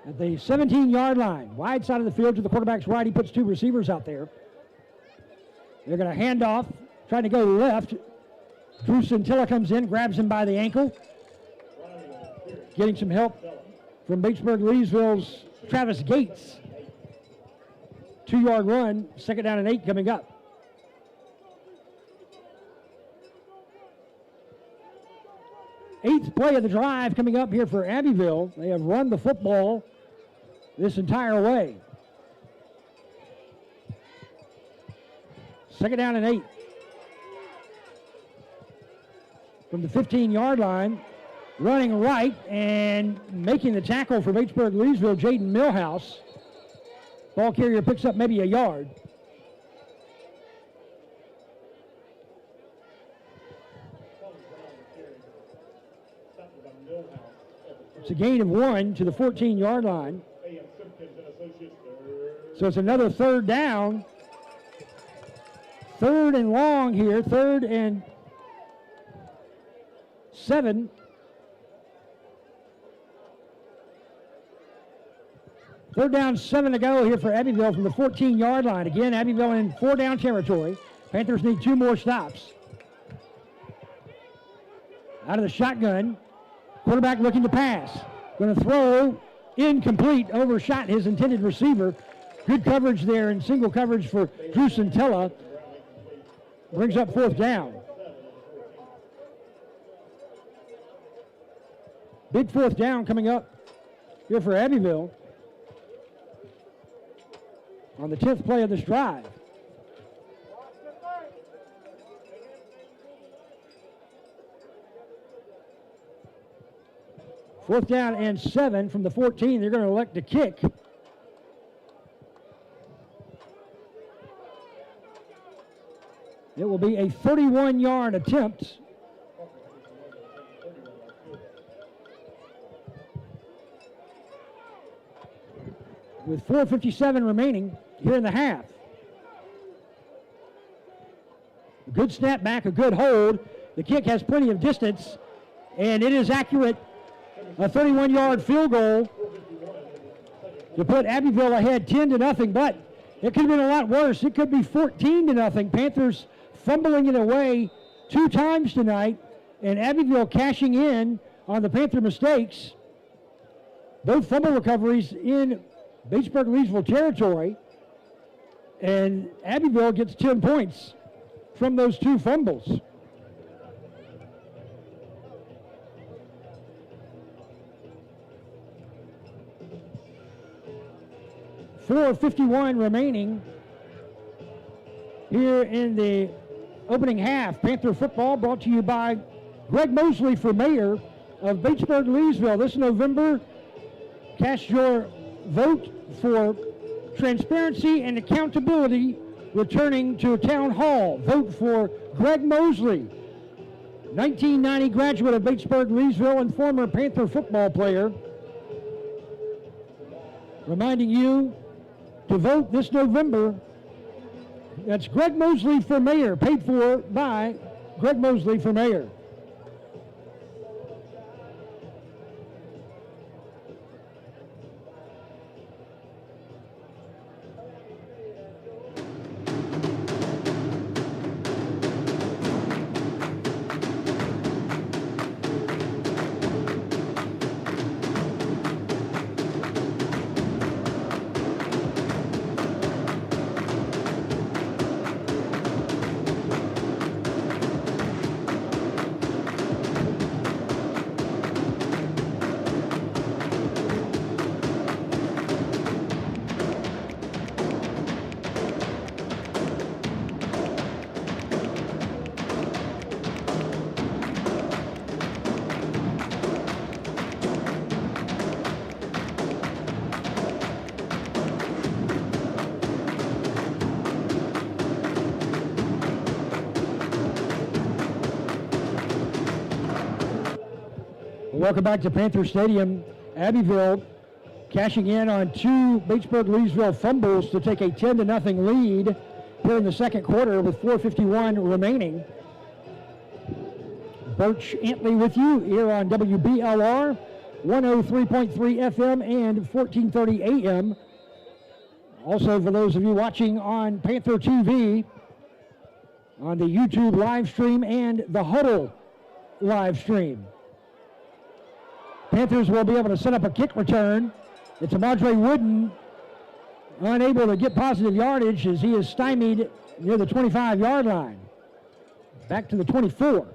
Speaker 1: At the 17-yard line, wide side of the field to the quarterback's right, he puts 2 receivers out there. They're going to hand off, trying to go left. Drew Centilla comes in, grabs him by the ankle. Getting some help from Batesburg-Leesville's Travis Gates. 2-yard run, 2nd down and 8 coming up. Eighth play of the drive coming up here for Abbeville. They have run the football this entire way. 2nd down and 8. From the 15-yard line, running right and making the tackle for Batesburg-Leesville, Jaden Millhouse. Ball carrier picks up maybe a yard. It's a gain of 1 to the 14-yard line. So it's another 3rd down. 3rd and long here, 3rd and 7. Third down, 7 to go here for Abbeville from the 14-yard line. Again, Abbeville in 4-down territory. Panthers need 2 more stops. Out of the shotgun. Quarterback looking to pass. Going to throw, incomplete, overshot his intended receiver. Good coverage there and single coverage for Drew Centilla. Brings up 4th down. Big 4th down coming up here for Abbeville on the 10th play of this drive. Fourth down and 7 from the 14. They're going to elect to kick. It will be a 31-yard attempt. With 4:57 remaining here in the half. A good snap back, a good hold. The kick has plenty of distance, and it is accurate. A 31-yard field goal to put Abbeville ahead 10-0, but it could have been a lot worse. It could be 14-0. Panthers fumbling it away 2 times tonight, and Abbeville cashing in on the Panther mistakes. Both fumble recoveries in Batesburg-Leesville territory, and Abbeville gets 10 points from those 2 fumbles. .451 remaining here in the opening half. Panther football brought to you by Greg Mosley for mayor of Batesburg-Leesville this November. Cast your vote for transparency and accountability returning to Town Hall. Vote for Greg Mosley, 1990 graduate of Batesburg-Leesville and former Panther football player. Reminding you to vote this November. That's Greg Mosley for mayor, paid for by Greg Mosley for mayor. Welcome back to Panther Stadium. Abbeville cashing in on two Batesburg-Leesville fumbles to take a 10-0 lead here in the second quarter with 4:51 remaining. Birch Antley with you here on WBLR, 103.3 FM and 1430 AM. Also, for those of you watching on Panther TV, on the YouTube live stream and the Huddle live stream. Panthers will be able to set up a kick return. It's Amadre Wooden, unable to get positive yardage as he is stymied near the 25-yard line. Back to the 24.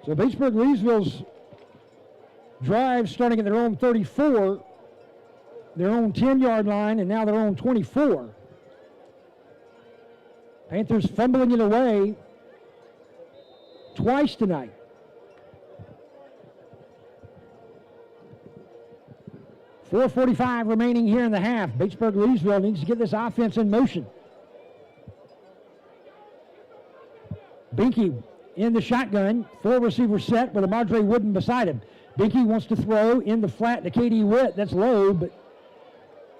Speaker 1: So Batesburg-Leesville's drive starting at their own 34, their own 10-yard line, and now their own 24. Panthers fumbling it away twice tonight. .445 remaining here in the half. Batesburg-Leesville needs to get this offense in motion. Binky in the shotgun, four receiver set with Amadre Wooden beside him. Binky wants to throw in the flat to KD Witt. That's low, but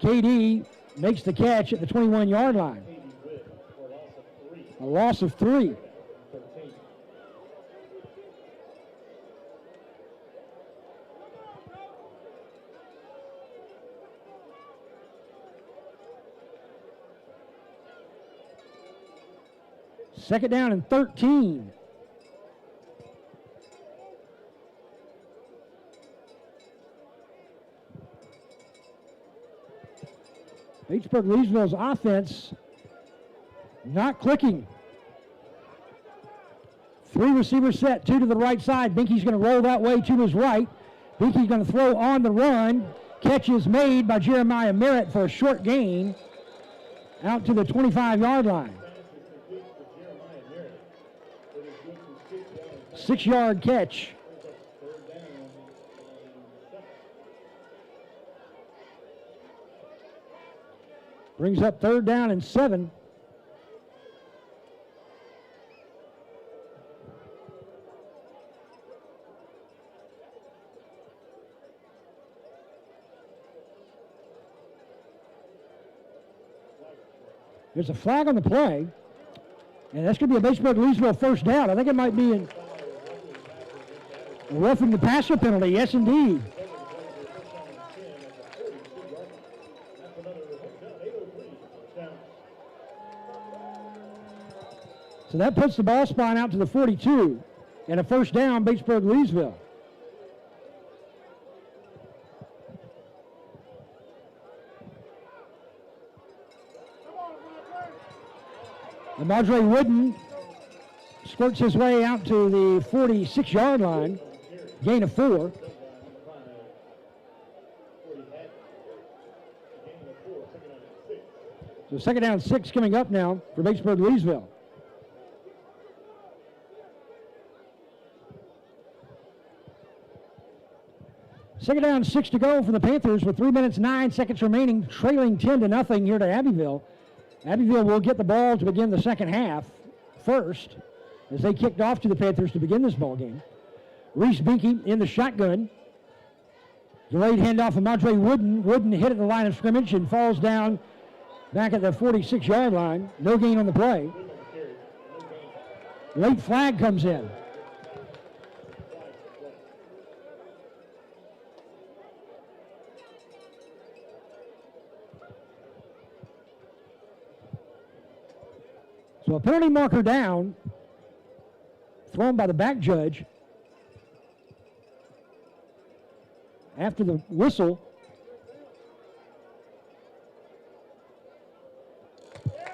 Speaker 1: KD makes the catch at the 21-yard line. A loss of 3. Second down and 13. Batesburg-Leesville's offense not clicking. 3 receivers set, 2 to the right side. Binky's going to roll that way to his right. Binky's going to throw on the run. Catch is made by Jeremiah Merritt for a short gain out to the 25-yard line. 6-yard catch. Brings up third down and 7. There's a flag on the play, and that's going to be a Batesburg-Leesville first down. I think it might be a roughing the passer penalty. Yes, indeed. So that puts the ball spine out to the 42, and a first down, Batesburg-Leesville. Amadre Wooden squirts his way out to the 46-yard line, gain of 4. So second down 6 coming up now for Batesburg-Leesville. Second down 6 to go for the Panthers with 3 minutes 9 seconds remaining, trailing 10-0 here to Abbeville. Abbeville will get the ball to begin the second half first as they kicked off to the Panthers to begin this ball game. Reese Binky in the shotgun. Delayed handoff of Madre Wooden. Wooden hit at the line of scrimmage and falls down back at the 46-yard line. No gain on the play. Late flag comes in. So a penalty marker down, thrown by the back judge. After the whistle.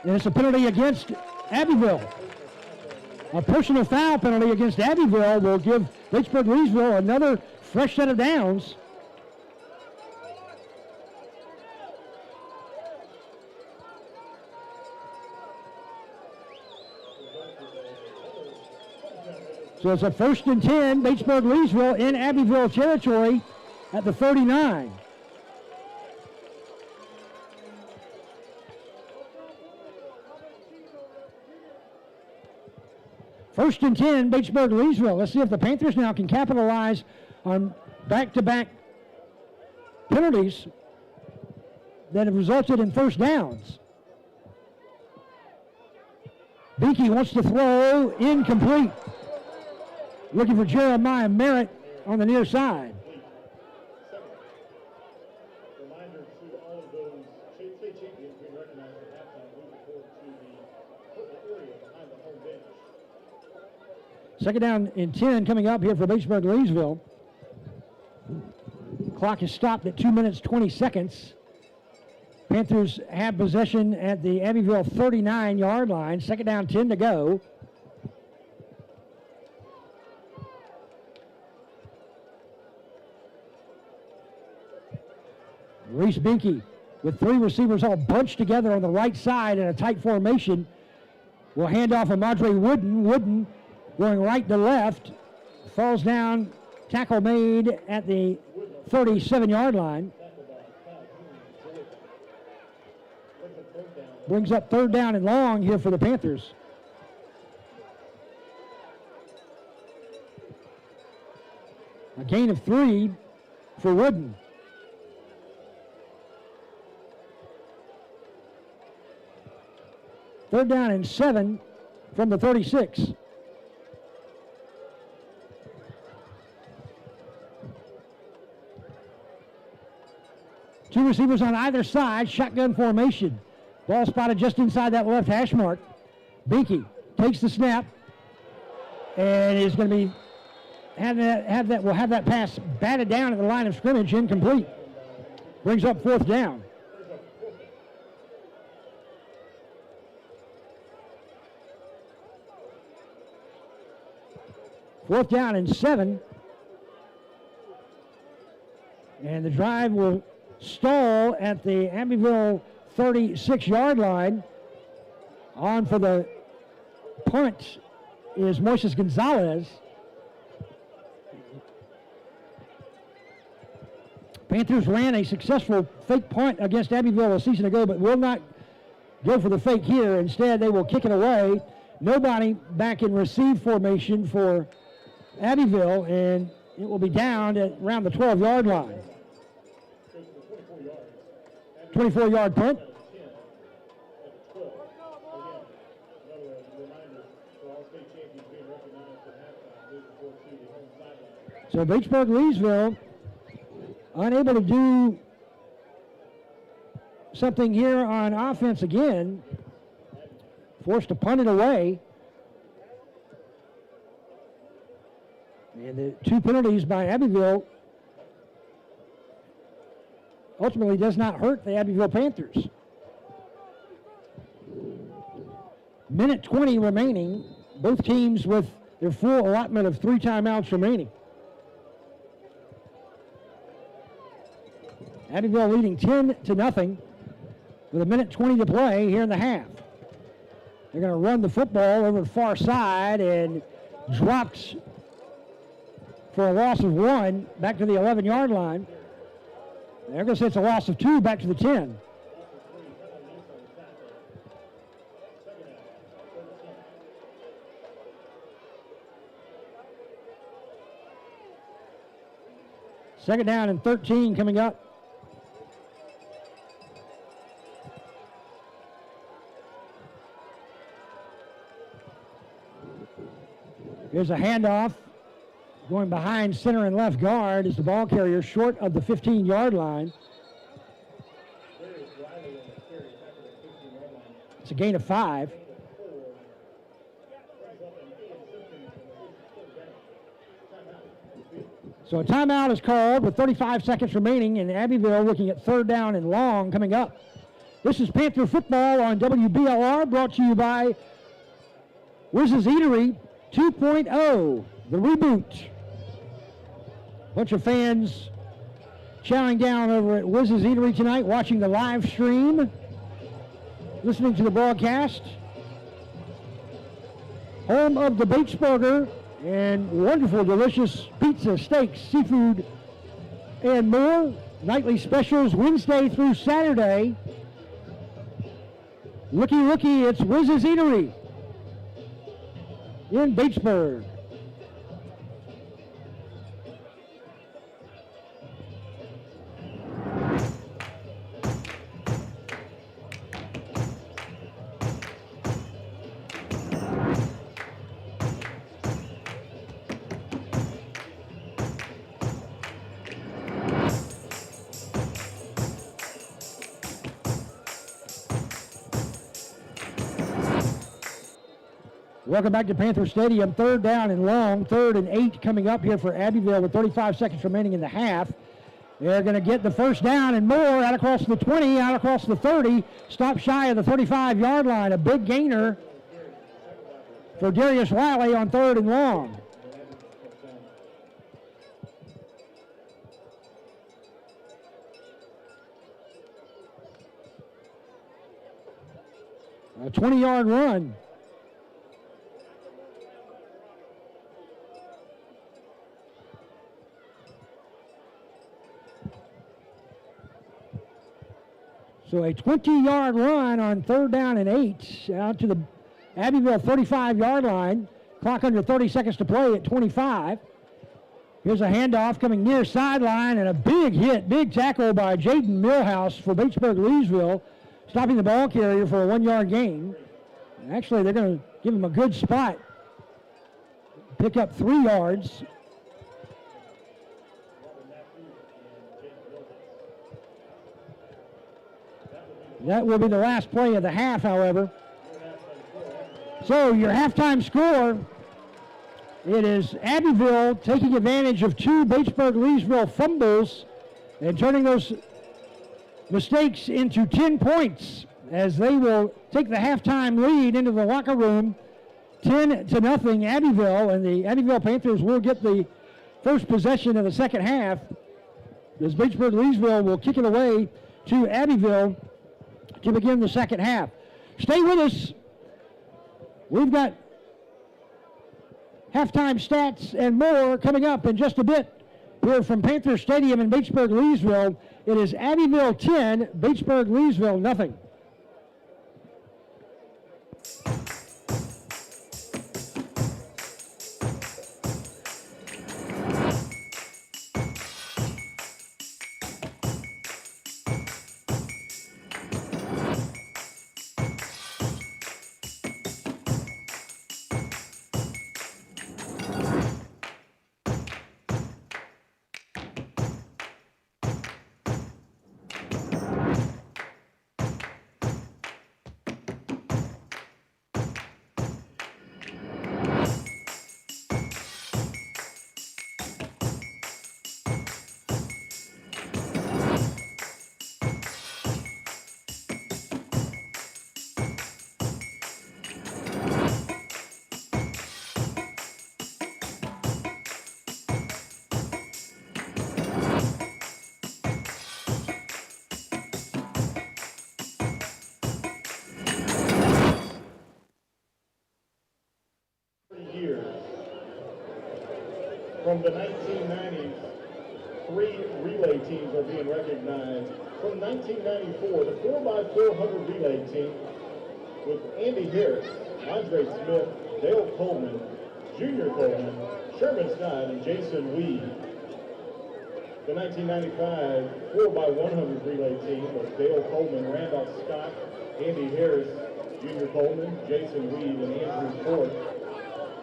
Speaker 1: And it's a penalty against Abbeville. A personal foul penalty against Abbeville will give Batesburg-Leesville another fresh set of downs. So it's a 1st and 10, Batesburg-Leesville in Abbeville territory at the 39. First and 10, Batesburg-Leesville. Let's see if the Panthers now can capitalize on back-to-back penalties that have resulted in first downs. Binky wants to throw, incomplete. Looking for Jeremiah Merritt on the near side.
Speaker 5: Reminder to all of those state champions being recognized at halftime. Move forward to the purple area behind the home bench.
Speaker 1: Second down and 10 coming up here for Batesburg-Leesville. Clock is stopped at 2 minutes 20 seconds. Panthers have possession at the Abbeville 39-yard line. Second down, 10 to go. Reese Binky with 3 receivers all bunched together on the right side in a tight formation. Will hand off a Madre Wooden. Wooden going right to left. Falls down. Tackle made at the 37-yard line. Brings up 3rd down and long here for the Panthers. A gain of 3 for Wooden. Third down and 7 from the 36. Two receivers on either side, shotgun formation. Ball spotted just inside that left hash mark. Binky takes the snap and is going to be will have that pass batted down at the line of scrimmage, incomplete. Brings up 4th down. Fourth down and 7. And the drive will stall at the Abbeville 36-yard line. On for the punt is Moises Gonzalez. Panthers ran a successful fake punt against Abbeville a season ago, but will not go for the fake here. Instead, they will kick it away. Nobody back in receive formation for Abbeville, and it will be down at around the 12-yard line. 24-yard punt. So Batesburg-Leesville unable to do something here on offense again. Forced to punt it away. And the 2 penalties by Abbeville ultimately does not hurt the Abbeville Panthers. Minute 20 remaining. Both teams with their full allotment of 3 timeouts remaining. Abbeville leading 10-0. with 1:20 to play here in the half. They're going to run the football over the far side and dropped for a loss of 1 back to the 11-yard line. They're going to say it's a loss of 2 back to the 10. Second down and 13 coming up. Here's a handoff. Going behind center and left guard is the ball carrier short of the 15-yard line. It's a gain of 5. So a timeout is called with 35 seconds remaining, and Abbeville looking at third down and long coming up. This is Panther football on WBLR, brought to you by Wiz's Eatery 2.0, the reboot. Bunch of fans chowing down over at Wiz's Eatery tonight, watching the live stream, listening to the broadcast. Home of the Batesburger and wonderful, delicious pizza, steaks, seafood, and more. Nightly specials Wednesday through Saturday. Looky, it's Wiz's Eatery in Batesburg. Welcome back to Panther Stadium. Third down and long, 3rd and 8 coming up here for Abbeville with 35 seconds remaining in the half. They're going to get the first down and more out across the 20, out across the 30, stop shy of the 35-yard line. A big gainer for Darius Wiley on 3rd and long. A 20-yard run. So a 20-yard run on 3rd down and 8 out to the Abbeville 35-yard line. Clock under 30 seconds to play at 25. Here's a handoff coming near sideline and a big hit, big tackle by Jaden Millhouse for Batesburg-Leesville, stopping the ball carrier for a 1-yard gain. Actually, they're going to give him a good spot. Pick up 3 yards. That will be the last play of the half, however. So your halftime score, it is Abbeville taking advantage of 2 Batesburg-Leesville fumbles and turning those mistakes into 10 points as they will take the halftime lead into the locker room, 10-0 Abbeville, and the Abbeville Panthers will get the first possession of the second half as Batesburg-Leesville will kick it away to Abbeville to begin the second half. Stay with us. We've got halftime stats and more coming up in just a bit here from Panther Stadium in Batesburg-Leesville. It is Abbeville 10, Batesburg-Leesville nothing.
Speaker 7: From the 1990s, 3 relay teams are being recognized. From 1994, the 4x400 relay team with Andy Harris, Andre Smith, Dale Coleman, Junior Coleman, Sherman Scott, and Jason Weed. The 1995 4x100 relay team was Dale Coleman, Randolph Scott, Andy Harris, Junior Coleman, Jason Weed, and Andrew Ford.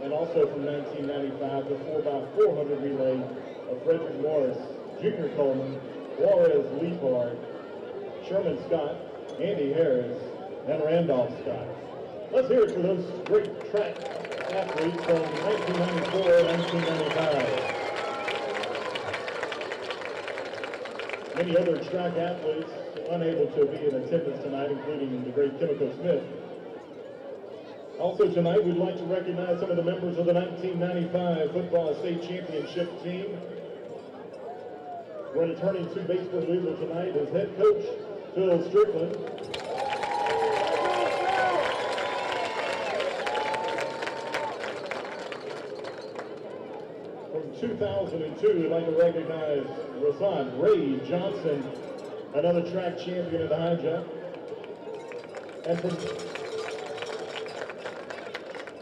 Speaker 7: And also from 1995, the 4x400 relay of Frederick Morris, Junior Coleman, Juarez Leapard, Sherman Scott, Andy Harris, and Randolph Scott. Let's hear it for those great track athletes from 1994 and 1995. Many other track athletes unable to be in attendance tonight, including the great Kimiko Smith. Also tonight, we'd like to recognize some of the members of the 1995 football state championship team. Returning to Batesburg-Leesville tonight is head coach Phil Strickland. From 2002, we'd like to recognize Rasan Ray Johnson, another track champion in the high jump.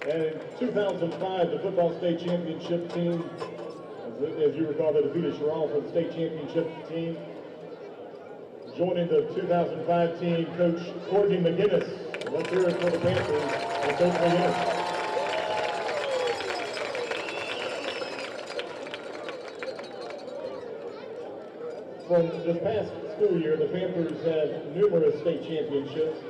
Speaker 7: And in 2005, the football state championship team, as you recall, they defeated Sherall for the state championship team. Joining the 2005 team, Coach Courtney McGinnis. Let's hear it for the Panthers and Coach McGinnis. From this past school year, the Panthers had numerous state championships.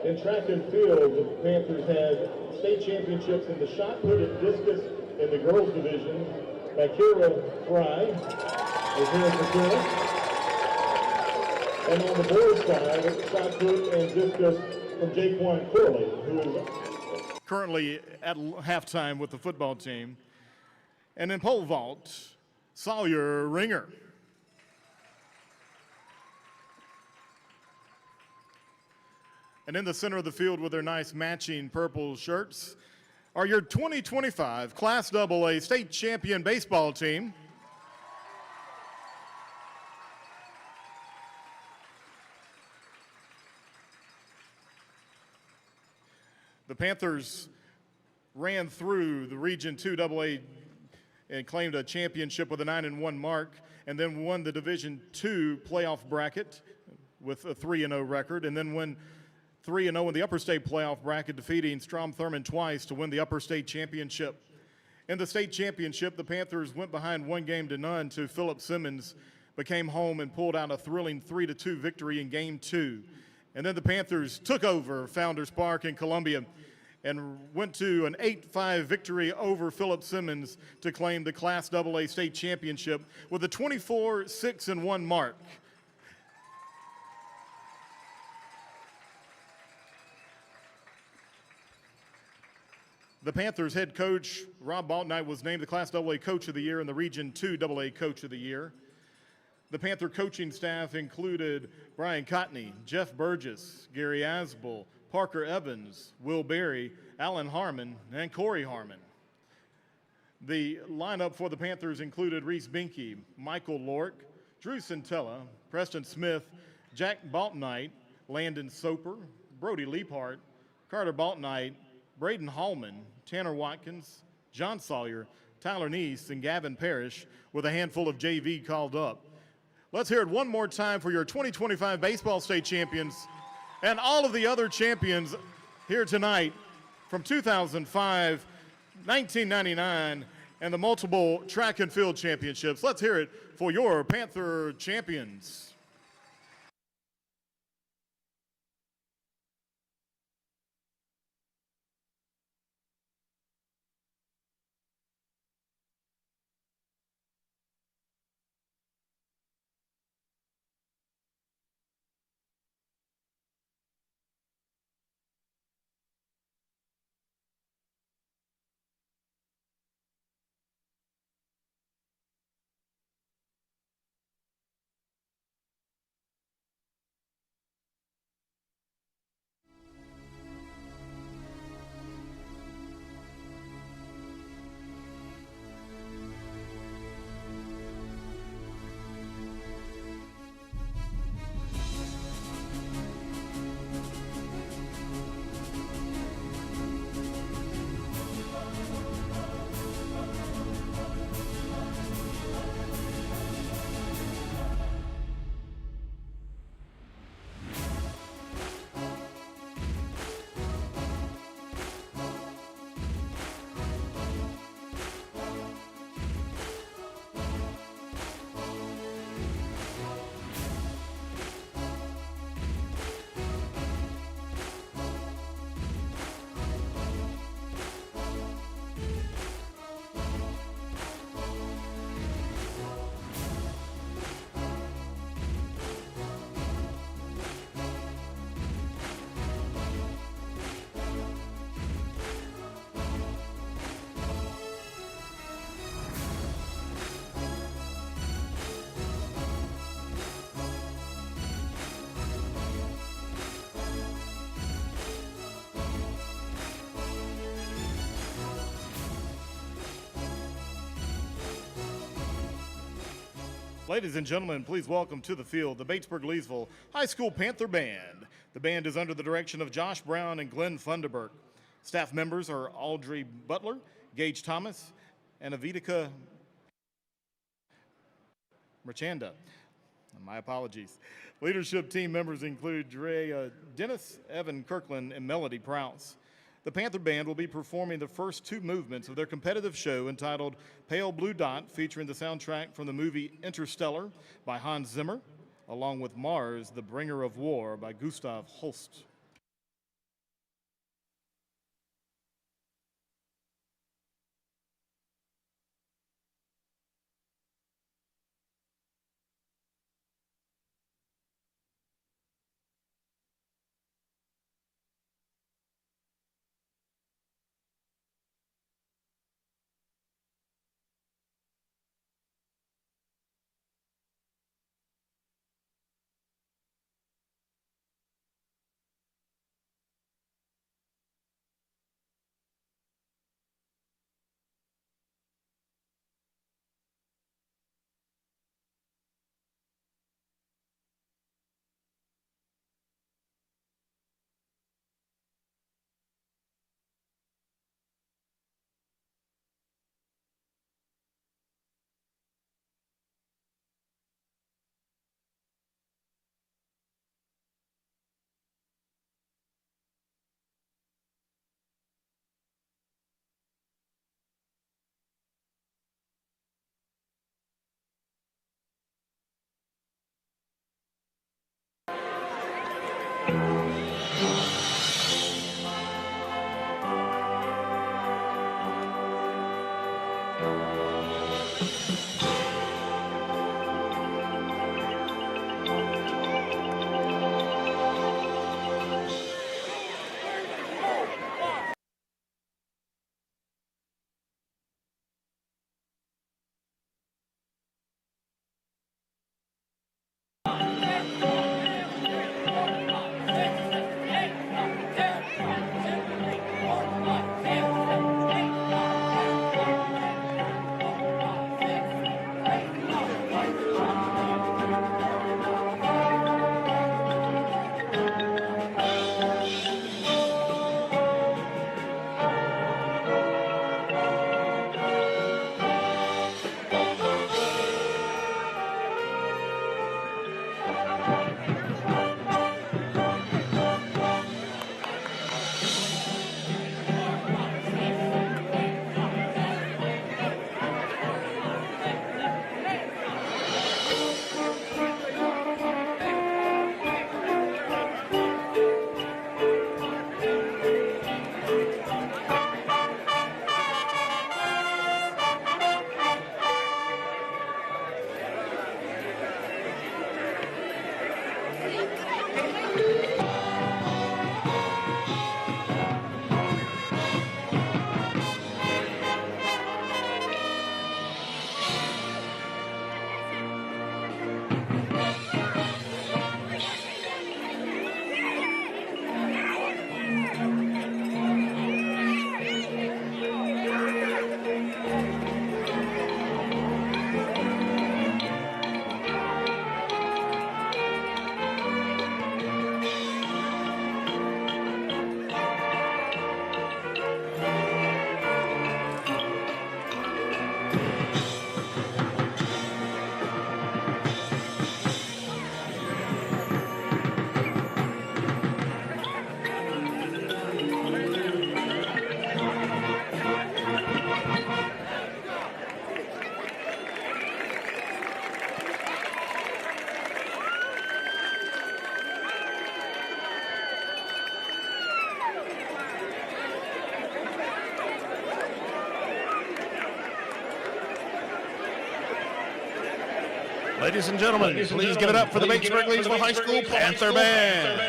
Speaker 7: In track and field, the Panthers had state championships in the shot put and discus in the girls division by Kira Fry. And on the boys side, shot put and discus from Jaquan Curley, who is
Speaker 2: currently at halftime with the football team. And in pole vault, Sawyer Ringer. And in the center of the field with their nice matching purple shirts are your 2025 Class AA state champion baseball team. The Panthers ran through the Region 2 AA and claimed a championship with a 9-1 mark, and then won the Division 2 playoff bracket with a 3-0 record, and then won 3-0 in the upper state playoff bracket, defeating Strom Thurmond twice to win the upper state championship. In the state championship, the Panthers went behind 1-0 to Philip Simmons, but came home and pulled out a thrilling 3-2 victory in Game 2. And then the Panthers took over Founders Park in Columbia and went to an 8-5 victory over Philip Simmons to claim the Class AA state championship with a 24-6-1 mark. The Panthers head coach, Rob Baltnight, was named the Class AA Coach of the Year and the Region 2 AA Coach of the Year. The Panther coaching staff included Brian Cotney, Jeff Burgess, Gary Asbel, Parker Evans, Will Berry, Alan Harmon, and Corey Harmon. The lineup for the Panthers included Reese Binke, Michael Lork, Drew Centella, Preston Smith, Jack Baltnight, Landon Soper, Brody Leaphart, Carter Baltnight, Braden Hallman, Tanner Watkins, John Sawyer, Tyler Neese, and Gavin Parrish, with a handful of JV called up. Let's hear it one more time for your 2025 baseball state champions and all of the other champions here tonight from 2005, 1999, and the multiple track and field championships. Let's hear it for your Panther champions. Ladies and gentlemen, please welcome to the field the Batesburg-Leesville High School Panther Band. The band is under the direction of Josh Brown and Glenn Funderburk. Staff members are Audrey Butler, Gage Thomas, and Avitica Merchanda. My apologies. Leadership team members include Dre Dennis, Evan Kirkland, and Melody Prowse. The Panther Band will be performing the first two movements of their competitive show entitled Pale Blue Dot, featuring the soundtrack from the movie Interstellar by Hans Zimmer, along with Mars, the Bringer of War by Gustav Holst.
Speaker 8: Ladies and gentlemen, please give it up for the Batesburg-Leesville High School Panther Band.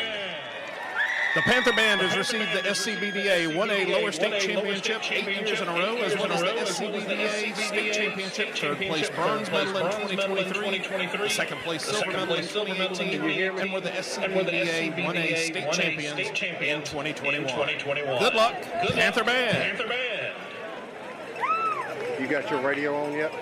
Speaker 8: The Panther Band has received the SCBDA 1A Lower State Championship 8 years in a row, as well as the SCBDA State Championship, third place bronze medal in 2023, second place silver medal in 2018, and were the SCBDA 1A State Champions in 2021. Good luck, Panther Band.
Speaker 5: You got your radio on yet?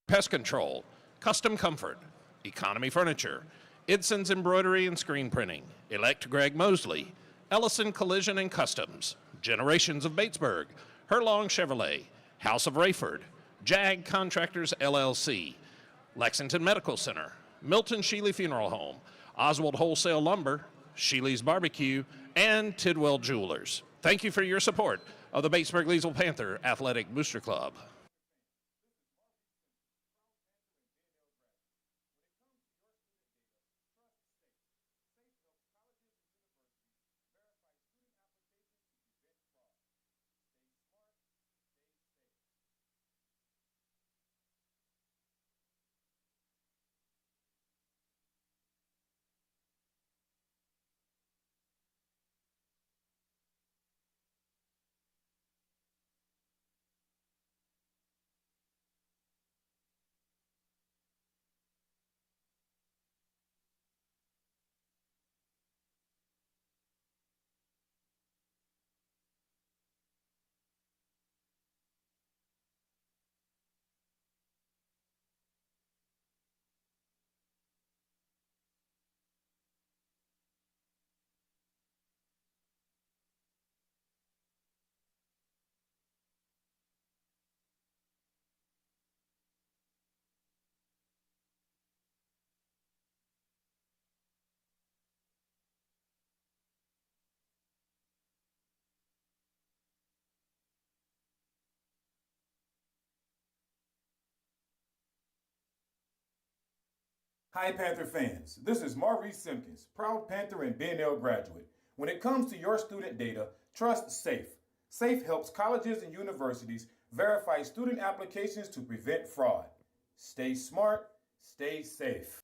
Speaker 8: Pest Control, Custom Comfort, Economy Furniture, Idson's Embroidery and Screen Printing, Elect Greg Mosley, Ellison Collision and Customs, Generations of Batesburg, Herlong Chevrolet, House of Rayford, JAG Contractors LLC, Lexington Medical Center, Milton Sheely Funeral Home, Oswald Wholesale Lumber, Sheely's Barbecue, and Tidwell Jewelers. Thank you for your support of the Batesburg-Leesville Panther Athletic Booster Club.
Speaker 6: Hi Panther fans, this is Maurice Simpkins, proud Panther and B&L graduate. When it comes to your student data, trust SAFE. SAFE helps colleges and universities verify student applications to prevent fraud. Stay smart, stay safe.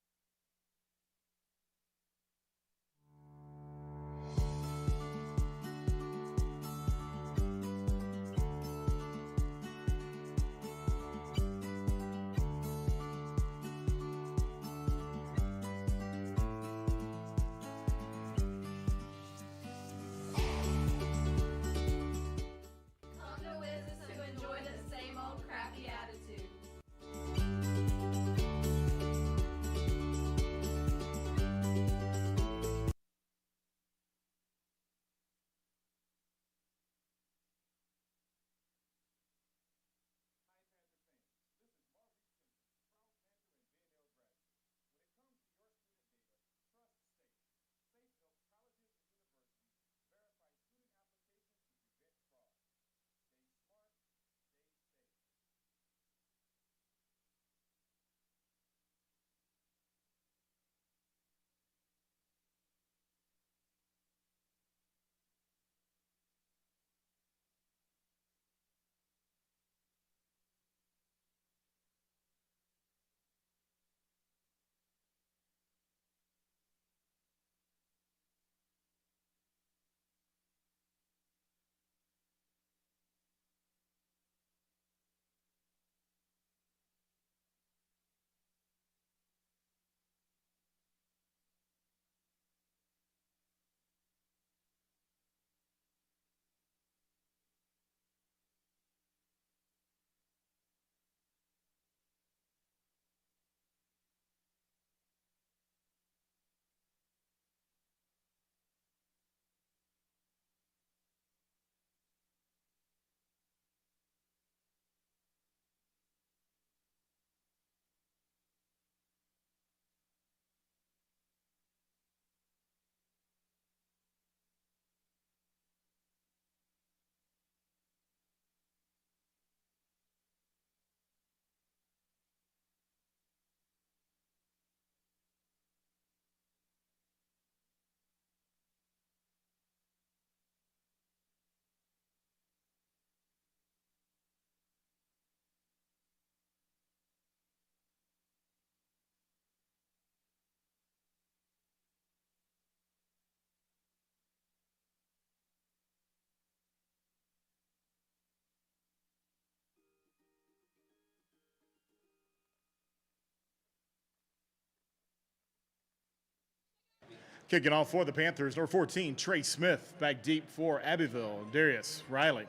Speaker 2: Kicking off for the Panthers, number 14, Trey Smith. Back deep for Abbeville, Darius Riley.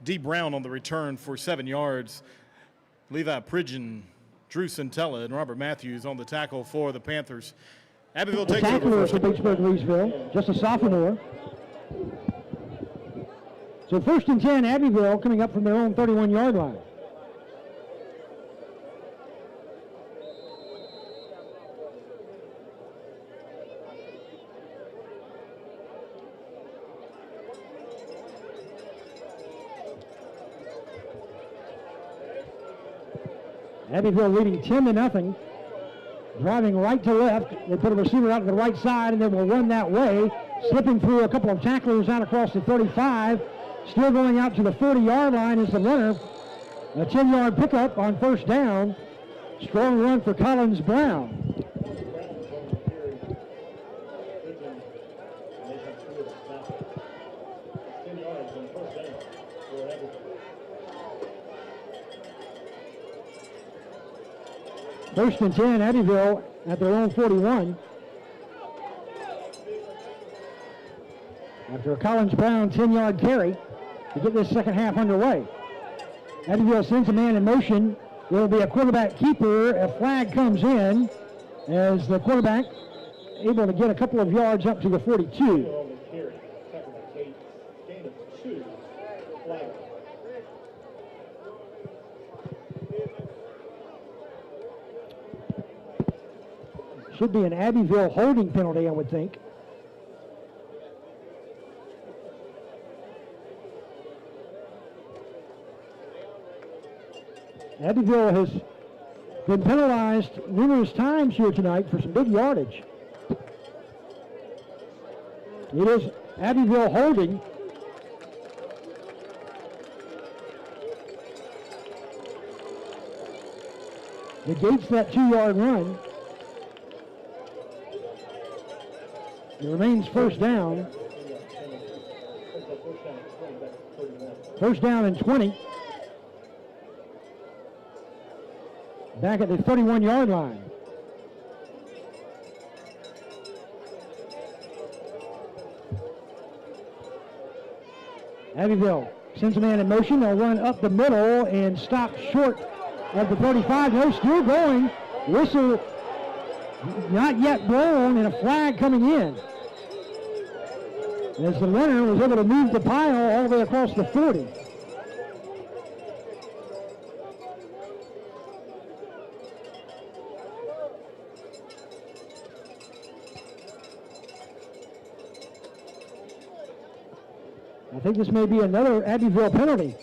Speaker 2: D. Brown on the return for 7 yards. Levi Pridgeon, Drew Centella, and Robert Matthews on the tackle for the Panthers. Abbeville
Speaker 1: The
Speaker 2: takes over
Speaker 1: tackler
Speaker 2: first.
Speaker 1: for Batesburg-Leesville, just a sophomore. So 1st and 10, Abbeville coming up from their own 31-yard line. Abbeville leading 10-0. Driving right to left. They put a receiver out to the right side and then will run that way. Slipping through a couple of tacklers out across the 35. Still going out to the 40-yard line is the runner. A 10-yard pickup on 1st down. Strong run for Collins Brown. First and 10, Abbeville at their own 41. After a Collins Brown 10-yard carry to get this second half underway. Abbeville sends a man in motion. There will be a quarterback keeper. A flag comes in as the quarterback able to get a couple of yards up to the 42. Should be an Abbeville holding penalty, I would think. Abbeville has been penalized numerous times here tonight for some big yardage. It is Abbeville holding. Negates that 2-yard run. It remains 1st down. 1st down and 20. Back at the 31-yard line. Abbeville sends a man in motion. They'll run up the middle and stop short of the 35. No, still going. Whistle not yet blown and a flag coming in. As the runner was able to move the pile all the way across the 40. I think this may be another Abbeville penalty.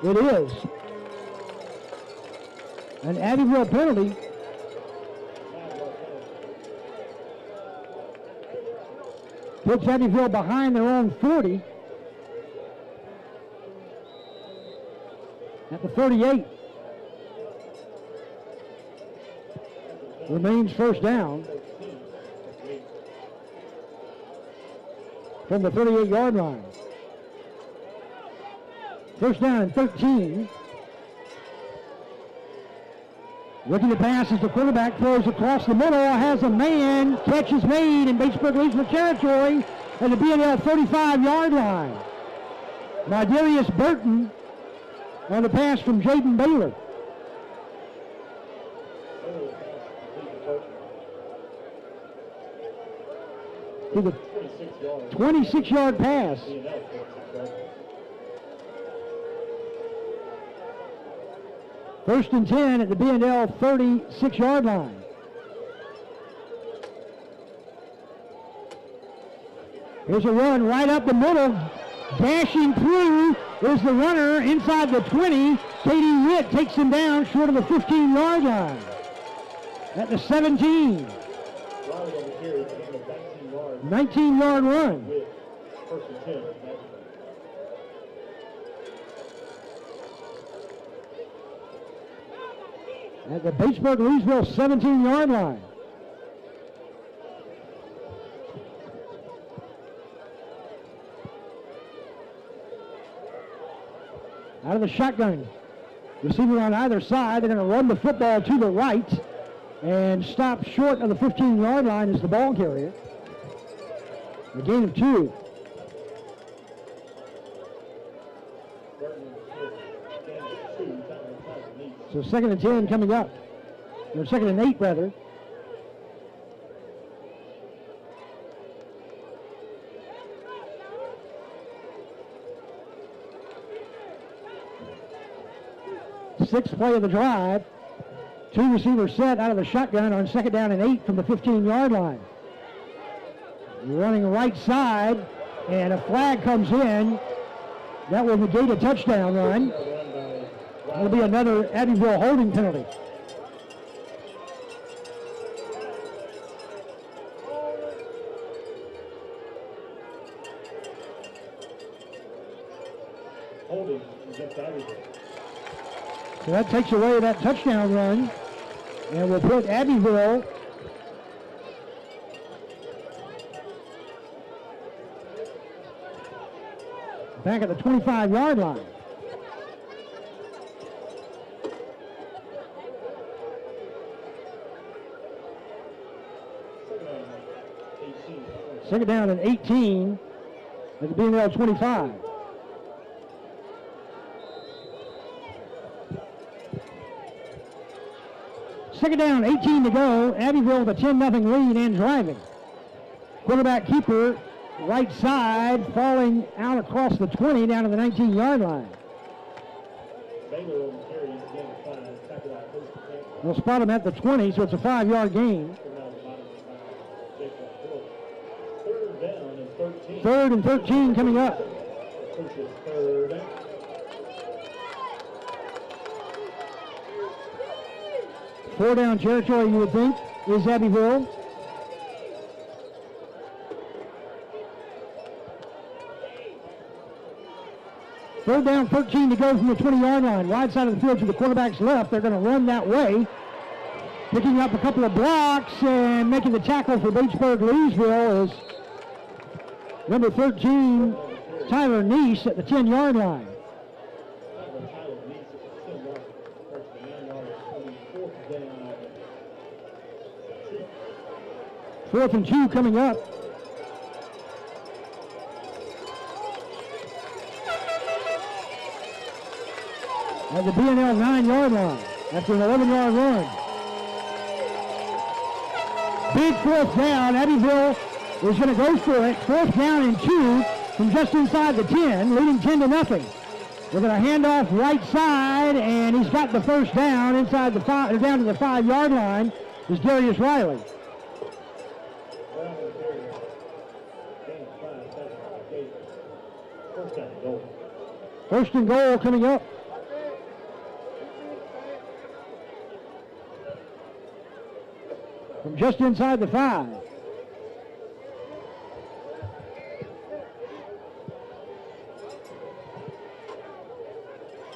Speaker 1: It is. An Abbeville penalty. Puts Abbeville behind their own 40. At the 38. Remains 1st down. From the 38-yard line. 1st down and 13. Looking to pass as the quarterback throws across the middle, has a man, catch is made in Batesburg-Leesville territory at the B&L 35-yard line by Darius Burton on the pass from Jaden Baylor. To the 26-yard pass. First and 10 at the B&L 36-yard line. Here's a run right up the middle. Dashing through is the runner inside the 20. Katie Witt takes him down short of the 15-yard line. At the 17. 19-yard run.
Speaker 7: First and 10.
Speaker 1: At the Batesburg-Leesville 17-yard line. Out of the shotgun. Receiver on either side. They're going to run the football to the right and stop short of the 15-yard line as the ball carrier. A gain of 2. So 2nd and 10 coming up. Or 2nd and 8 rather. Sixth play of the drive. 2 receivers set out of the shotgun on 2nd down and 8 from the 15-yard line. Running right side, and a flag comes in. That will negate a touchdown run. That'll be another Abbeville holding penalty.
Speaker 7: Holding against Abbeville.
Speaker 1: So that takes away that touchdown run, and we'll put Abbeville back at the 25-yard line. Second down and 18 at the B&L 25. Second down, 18 to go. Abbeville with a 10-0 lead and driving. Quarterback keeper, right side, falling out across the 20 down to the 19-yard line. They'll spot him at the 20, so it's a 5-yard gain. Third and 13 coming up. Four down territory, you would think, is Abbeville. Third down, 13 to go from the 20-yard line. Wide side of the field to the quarterback's left. They're going to run that way. Picking up a couple of blocks and making the tackle for Batesburg-Leesville is number 13, Tyler Neese at the 10-yard line. Fourth and 2 coming up. At the B&L 9-yard line after an 11-yard run. Big fourth down. Abbeville is going to go for it. Fourth down and 2 from just inside the 10, leading 10-0. We're going to hand off right side, and he's got the first down inside the down to the 5-yard line is Darius Riley. First and goal coming up. From just inside the 5.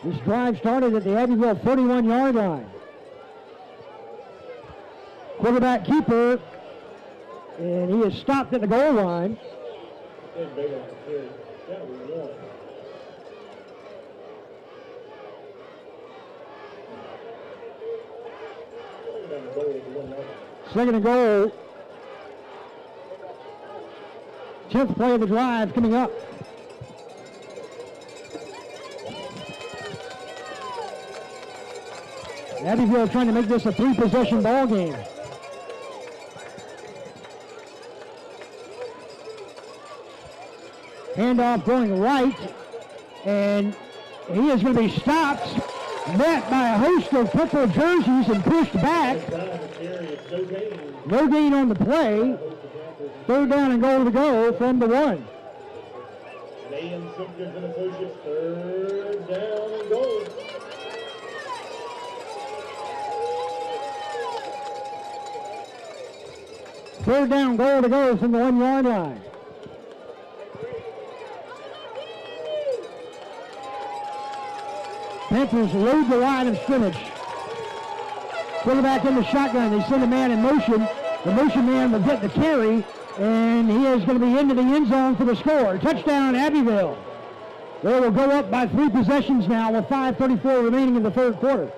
Speaker 1: This drive started at the Abbeville 41-yard line. Quarterback keeper, and he is stopped at the goal line. Second and goal. 10th play of the drive coming up. Abbeville trying to make this a 3-possession ball game. Handoff going right, and he is going to be stopped, met by a host of purple jerseys and pushed back. No gain on the play. Third down and goal to go from the 1.
Speaker 7: Simpkins and Associates, third down and goal.
Speaker 1: Third down goal to go from the 1-yard line. Panthers load the line of scrimmage. Quarterback in the shotgun. They send a man in motion. The motion man will get the carry, and he is going to be into the end zone for the score. Touchdown, Abbeville. They will go up by 3 possessions now with 5:34 remaining in the third quarter.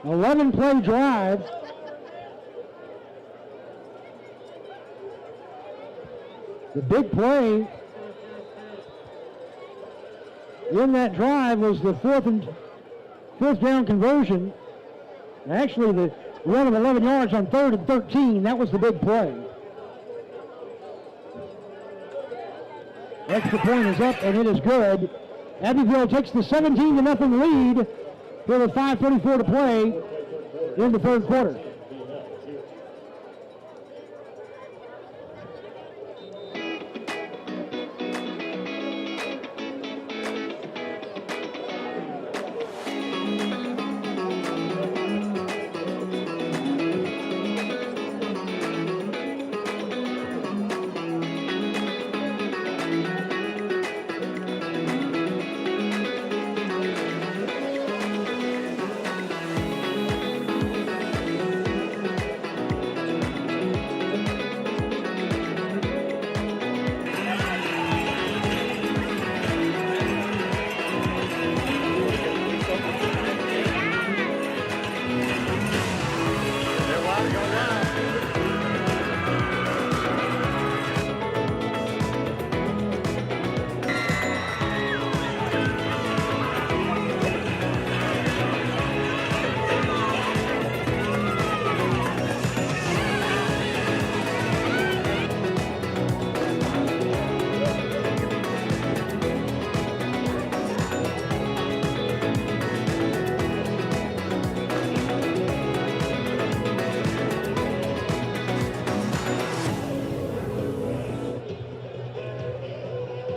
Speaker 1: 11-play drive. The big play in that drive was the fourth down conversion. Actually, the run of 11 yards on 3rd and 13, that was the big play. Extra point is up, and it is good. Abbeville takes the 17-0 lead with 5:34 to play in the third quarter.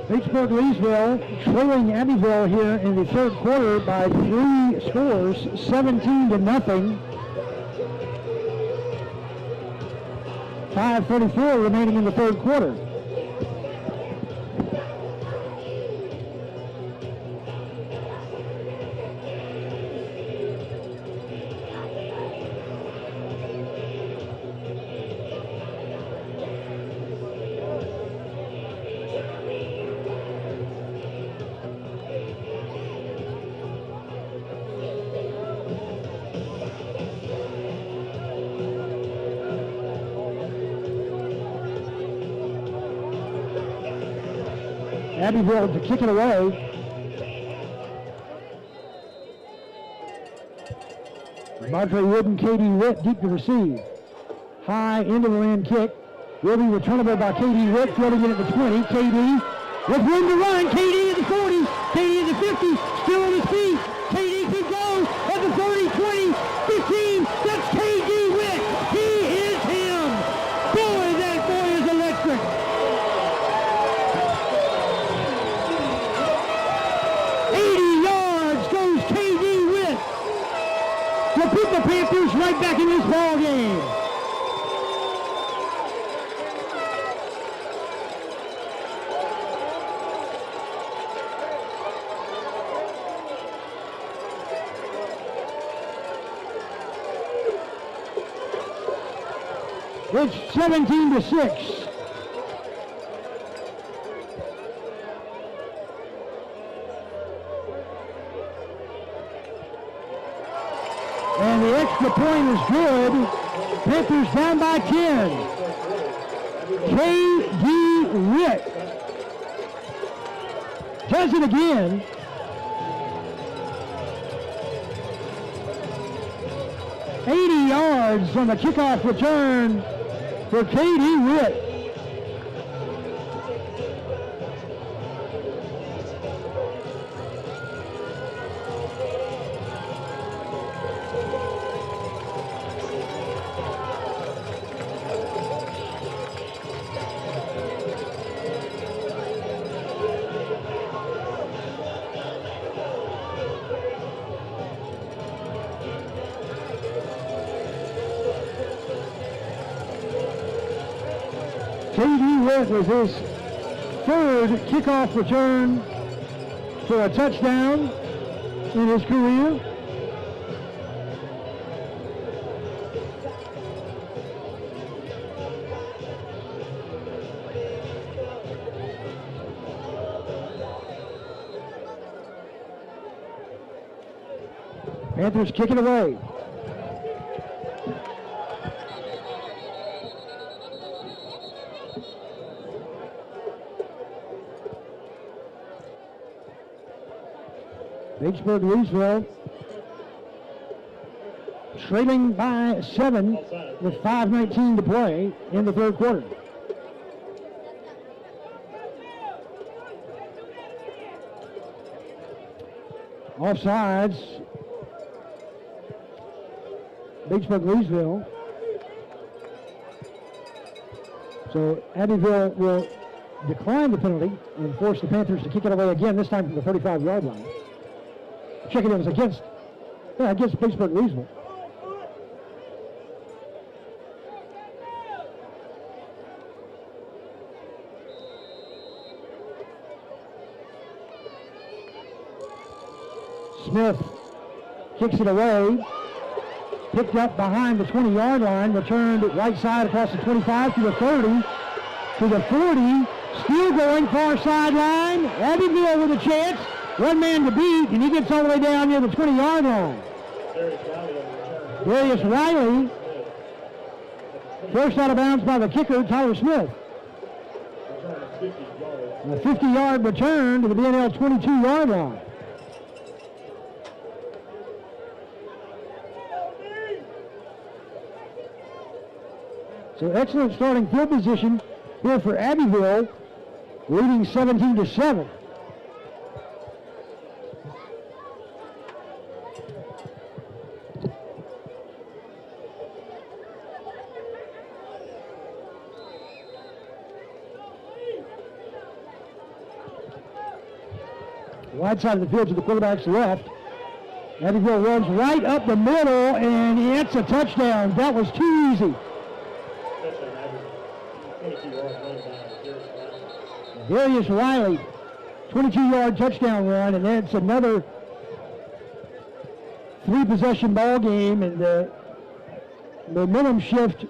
Speaker 1: Batesburg-Leesville trailing Abbeville here in the third quarter by 3 scores, 17-0. 5:34 remaining in the third quarter. Abbeville to kick it away. Madre Wood and Katie Witt deep to receive. High into the land kick. Will be returnable by Katie Witt, floating in at the 20. KD with room to run. KD at the 40. KD at the 50. Still on his feet. KD could go at the 30, 20, 15. That's KD Witt. He is him. Boy, that boy is electric. 80 yards goes KD Witt to put the Panthers right back in this ball game. It's 17-6. And the extra point is good. Panthers down by 10. K.D. Witt does it again. $80 yards on the kickoff return for K.D. Witt. K.D. Witt was his third kickoff return for a touchdown in his career. Panthers kick it away. Batesburg-Leesville trailing by 7 with 5:19 to play in the third quarter. Offsides, Batesburg-Leesville. So Abbeville will decline the penalty and force the Panthers to kick it away again, this time from the 35-yard line. Check it, it was against Batesburg-Leesville. Smith kicks it away, picked up behind the 20-yard line, returned right side across the 25 to the 30, to the 40, still going far sideline. Abbeville with a chance, one man to beat, and he gets all the way down near the 20-yard line. Darius Riley, forced out of bounds by the kicker, Tyler Smith. A 50-yard return to the B&L 22-yard line. So excellent starting field position here for Abbeville, leading 17-7. Wide side of the field to the quarterback's left. Abbeville runs right up the middle, and it's a touchdown. That was too easy. Darius Riley, 22-yard touchdown run, and then it's another three-possession ball game, and the momentum shift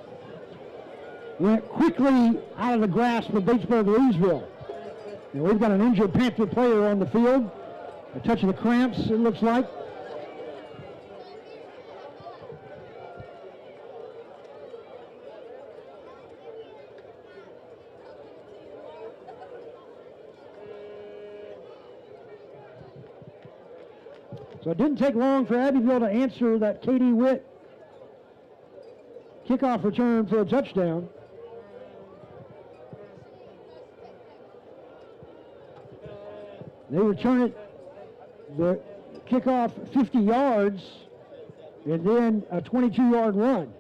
Speaker 1: went quickly out of the grasp of Batesburg-Leesville. And we've got an injured Panther player on the field, a touch of the cramps, it looks like. So it didn't take long for Abbeville to answer that Katie Witt kickoff return for a touchdown. They return it, the kickoff 50 yards, and then a 22-yard run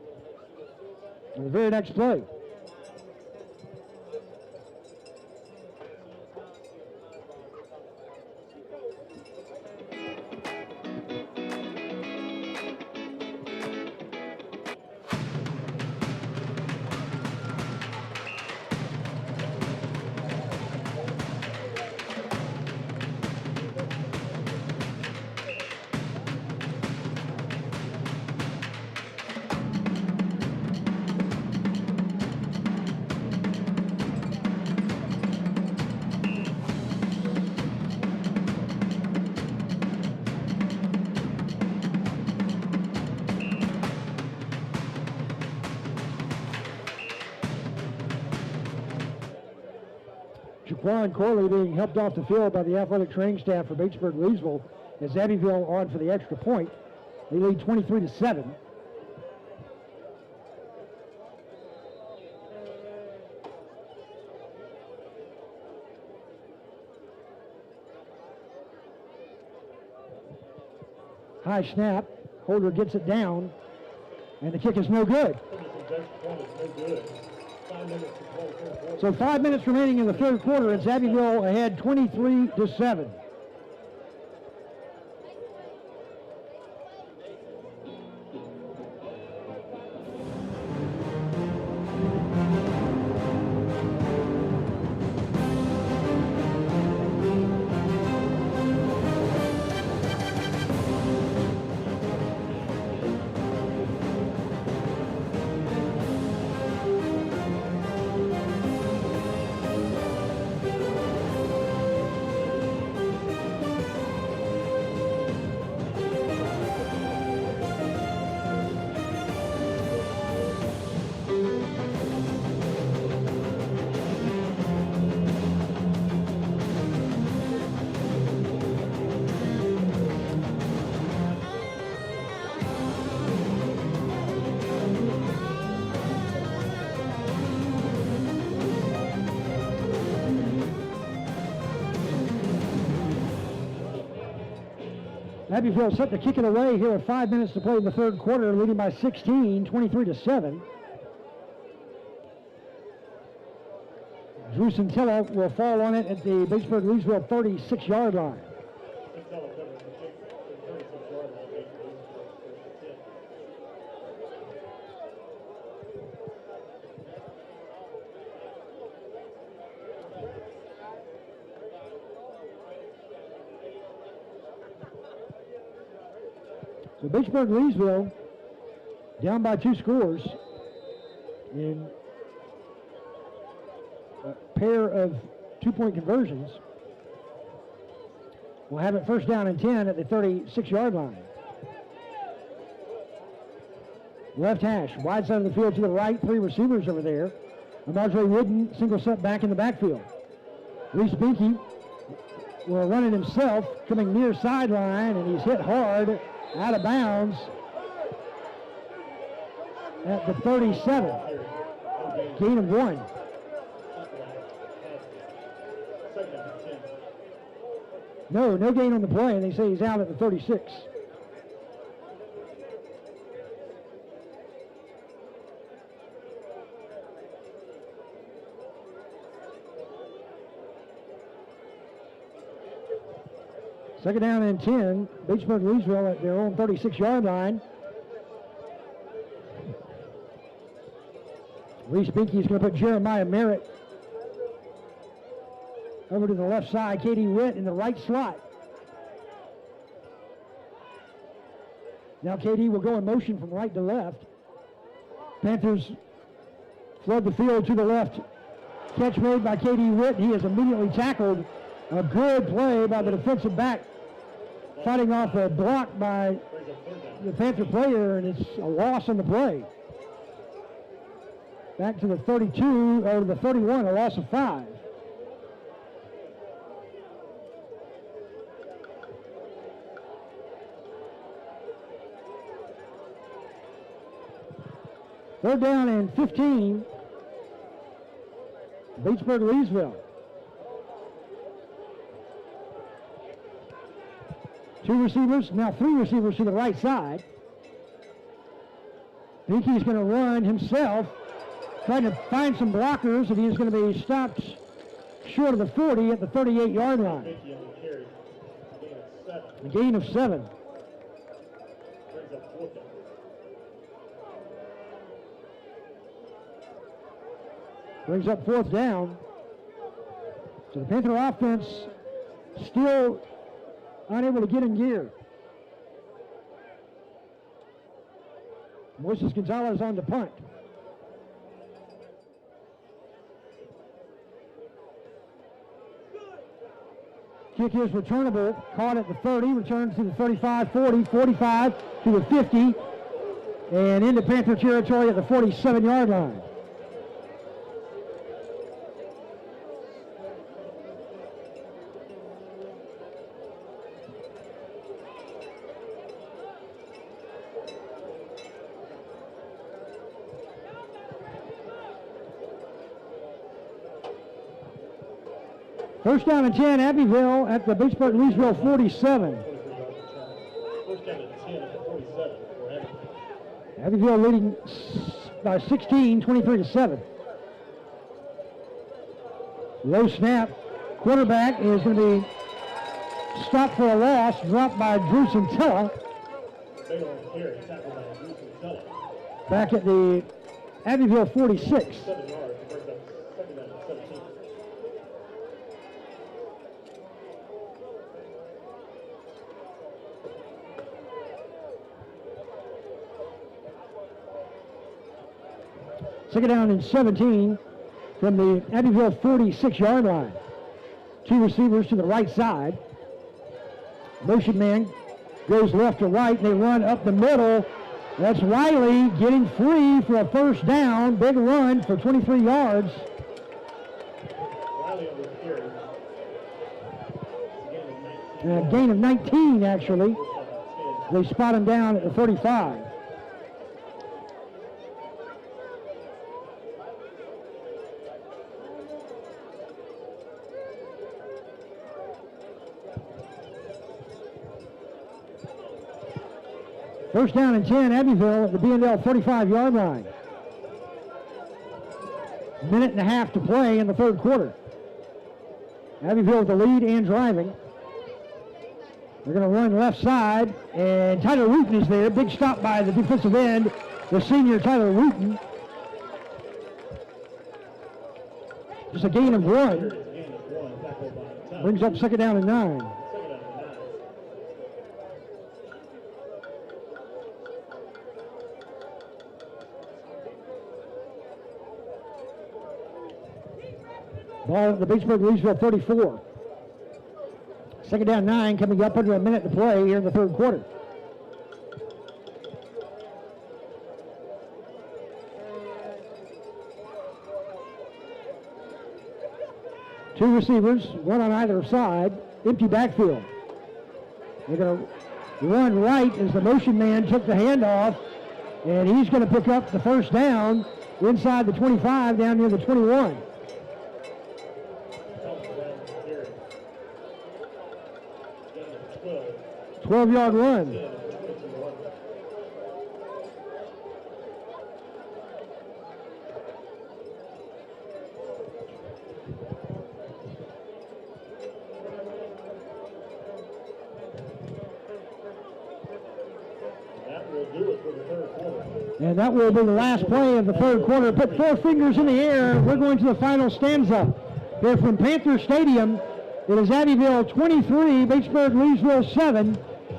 Speaker 1: on the very next play. Jaquan Corley being helped off the field by the athletic training staff for Batesburg-Leesville as Abbeville on for the extra point. They lead 23-7. High snap, Holder gets it down, and the kick is no good. So 5 minutes remaining in the third quarter. It's Abbeville ahead 23-7. Abbeville set to kick it away here with 5 minutes to play in the third quarter, leading by 16, 23-7. Drew Centella will fall on it at the Batesburg-Leesville 36-yard line. So Batesburg-Leesville down by 2 scores in a pair of 2-point conversions. We'll have it first down and 10 at the 36-yard line. Left hash, wide side of the field to the right, 3 receivers over there. Madre Wooden, single set back in the backfield. Reese Binky will run it himself, coming near sideline, and he's hit hard, out of bounds at the 37. Gain of 1. No gain on the play, and they say he's out at the 36. Second down and 10. Batesburg-Leesville at their own 36-yard line. Reese Binky is going to put Jeremiah Merritt over to the left side. Katie Witt in the right slot. Now Katie will go in motion from right to left. Panthers flood the field to the left. Catch made by Katie Witt. He is immediately tackled. A good play by the defensive back, fighting off a block by the Panther player, and it's a loss on the play. Back to the 32, or the 31, a loss of 5. Third down and 15. Batesburg-Leesville. 2 receivers, now 3 receivers to the right side. Binky's going to run himself, trying to find some blockers, and he's going to be stopped short of the 40 at the 38-yard line. A gain of 7. Brings up 4th down. So the Panther offense still unable to get in gear. Moises Gonzalez on the punt. Kick is returnable, caught at the 30, returns to the 35, 40, 45, to the 50, and into Panther territory at the 47-yard line. First down and 10, Abbeville at the Batesburg-Leesville 47.
Speaker 7: First down and 10 at the 47 for Abbeville.
Speaker 1: Abbeville leading by 16, 23-7. Low snap. Quarterback is going to be stopped for a loss, dropped by Drew Centella. Back at the Abbeville 46.
Speaker 7: 7 yards to bring up second down and 17.
Speaker 1: Second down and 17 from the Abbeville 46-yard line. 2 receivers to the right side. Motion man goes left to right, and they run up the middle. That's Riley getting free for a first down. Big run for 23 yards.
Speaker 7: Riley on the carry.
Speaker 1: A gain of 19, actually. They spot him down at the 35. First down and 10, Abbeville at the B&L 35-yard line. Minute and a half to play in the third quarter. Abbeville with the lead and driving. They're going to run left side, and Tyler Wooten is there. Big stop by the defensive end, the senior Tyler Wooten. Just a gain of 1. Brings up second down and 9. Ball at the Batesburg-Leesville 34. Second down 9, coming up under a minute to play here in the third quarter. Two receivers, one on either side, empty backfield. They're going to run right as the motion man took the handoff, and he's going to pick up the first down inside the 25 down near the 21. A 12-yard run. And that will be the last play of the third quarter. Put 4 fingers in the air. We're going to the final stanza. Here from Panther Stadium, it is Abbeville 23, Batesburg-Leesville 7.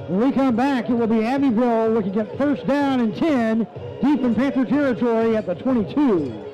Speaker 1: When we come back, it will be Abbeville looking at first down and 10, deep in Panther territory at the 22.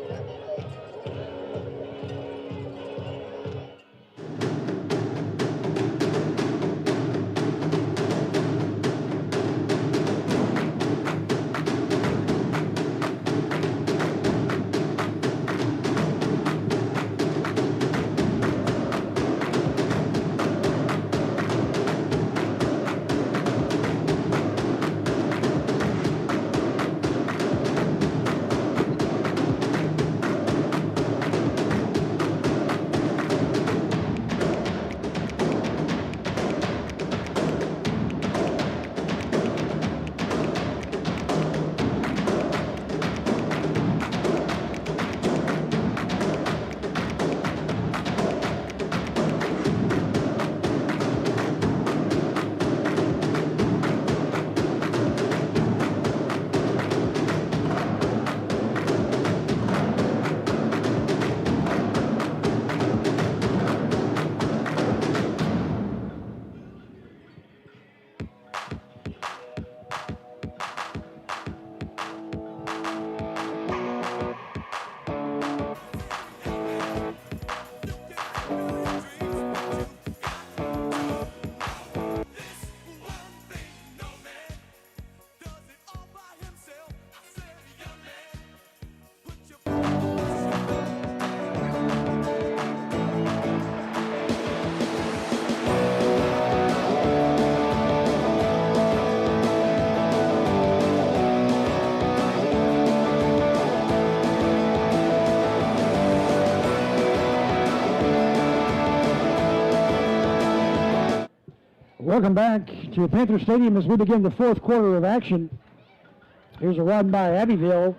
Speaker 1: Welcome back to Panther Stadium as we begin the fourth quarter of action. Here's a run by Abbeville.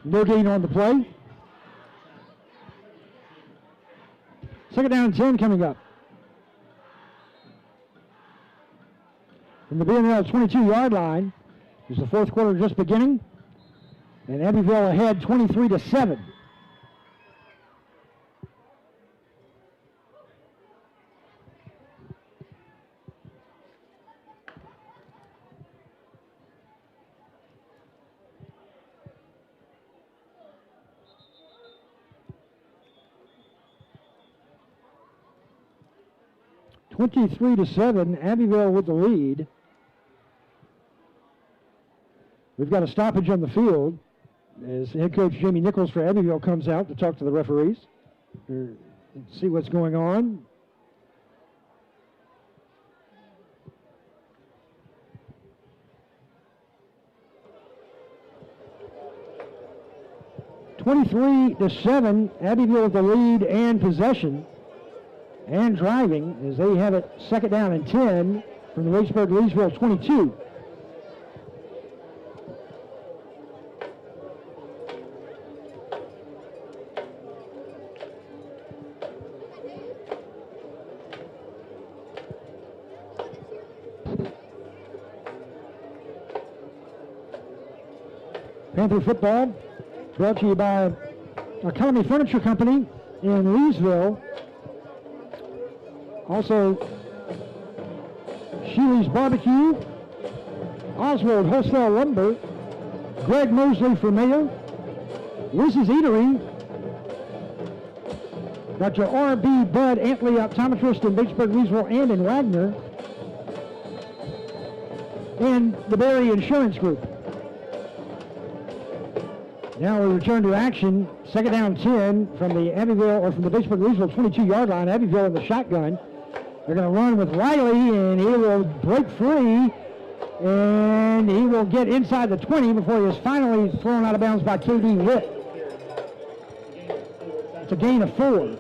Speaker 1: No gain on the play. Second down and 10 coming up. From the B&L 22-yard line, is the fourth quarter just beginning, and Abbeville ahead 23-7. Abbeville with the lead. We've got a stoppage on the field as head coach Jamie Nichols for Abbeville comes out to talk to the referees, see what's going on. (23-7), Abbeville with the lead and possession and driving as they have it second down and 10 from the Batesburg-Leesville 22. Panther football brought to you by Economy Furniture Company in Leesville. Also, Sheely's Barbecue, Oswald Wholesale Lumber, Greg Mosley for mayor, Liz's Eatery, Dr. R.B. Bud Antley, optometrist in Batesburg-Leesville and in Wagner, and the Berry Insurance Group. Now we return to action. Second down 10 from the Abbeville, or from the Batesburg-Leesville 22-yard line. Abbeville in the shotgun. They're going to run with Riley, and he will break free, and he will get inside the 20 before he is finally thrown out of bounds by K.D. Witt. It's a gain of 4.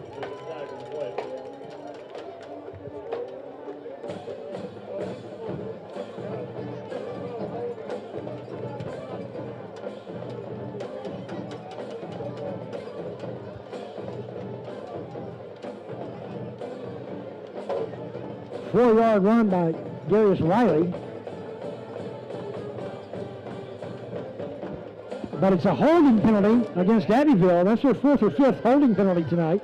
Speaker 1: Four-yard run by Darius Riley. But it's a holding penalty against Abbeville. That's their 4th or 5th holding penalty tonight.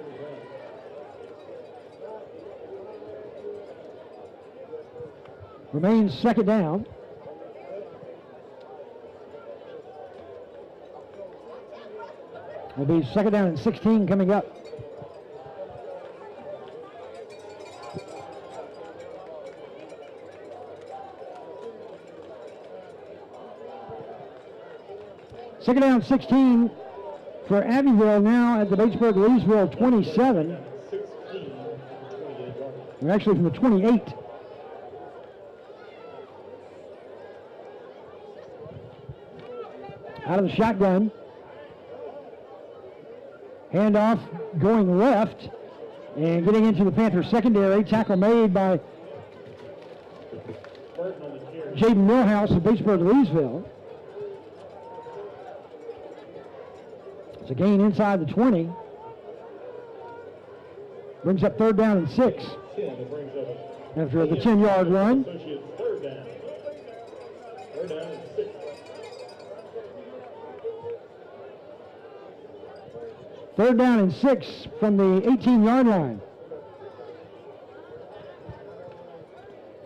Speaker 1: Remains second down. Will be second down and 16 coming up. Second down 16 for Abbeville now at the Batesburg-Leesville 27. They're actually from the 28. Out of the shotgun. Handoff going left and getting into the Panther secondary. Tackle made by Jaden Millhouse of Batesburg-Leesville. It's a gain inside the 20. Brings up third down and 6 after the 10-yard run. Third down and 6 from the 18-yard line.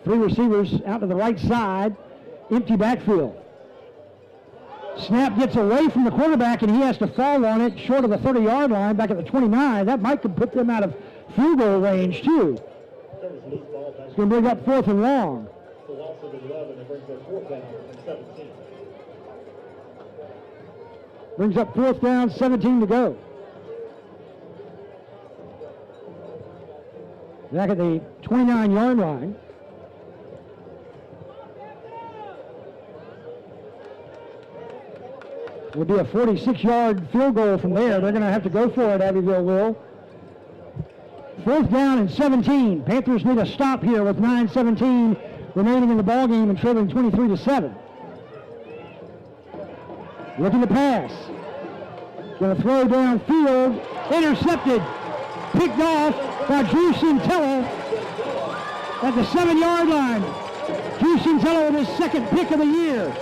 Speaker 1: 3 receivers out to the right side. Empty backfield. Snap gets away from the quarterback, and he has to fall on it short of the 30-yard line back at the 29. That might put them out of field goal range, too. It's going to bring up 4th and long. Brings up 4th down, 17 to go. Back at the 29-yard line. Will be a 46-yard field goal from there. They're going to have to go for it, Abbeville will. 4th down and 17. Panthers need a stop here with 9:17 remaining in the ballgame and trailing 23-7. Looking to pass. Going to throw downfield. Intercepted. Picked off by Drew Centella at the 7-yard line. Drew Centella with his 2nd pick of the year.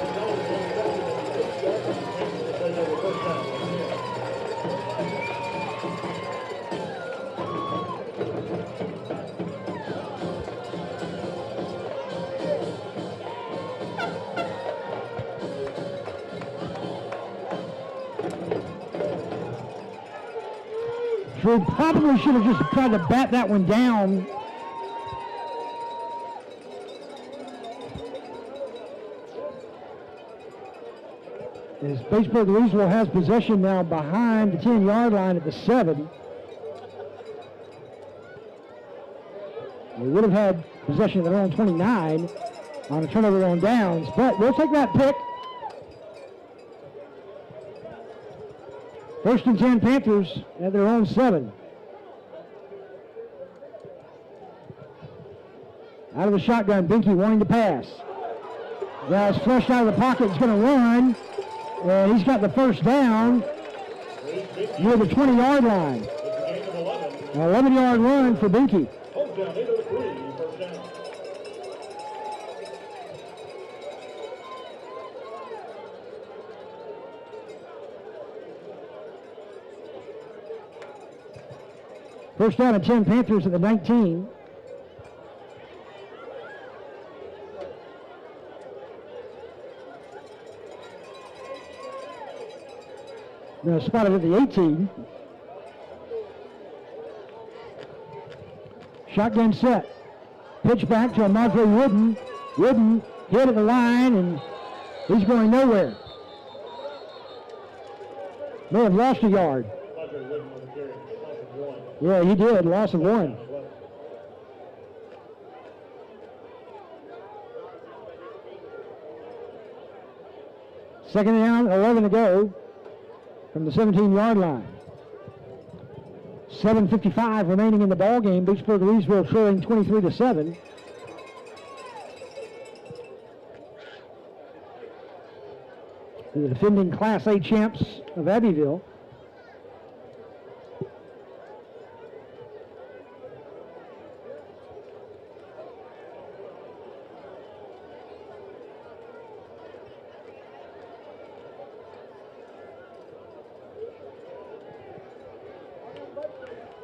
Speaker 1: Drew probably should have just tried to bat that one down. As Batesburg-Leesville has possession now behind the 10-yard line at the 7. They would have had possession of their own 29 on a turnover on downs, but we'll take that pick. 1st and 10 Panthers at their own 7. Out of the shotgun, Binky wanting to pass. Guy's flushed out of the pocket, he's going to run. And he's got the 1st down near the 20-yard line. An 11-yard run for Binky. First down and 10, Panthers at the 19. Now spotted at the 18. Shotgun set. Pitch back to Amadre Wooden. Wooden hit at the line, and he's going nowhere. May have lost a yard. Yeah, he did. Loss of 1. Second down, 11 to go from the 17-yard line. 7:55 remaining in the ball game. Batesburg-Leesville trailing 23-7. The defending Class A champs of Abbeville.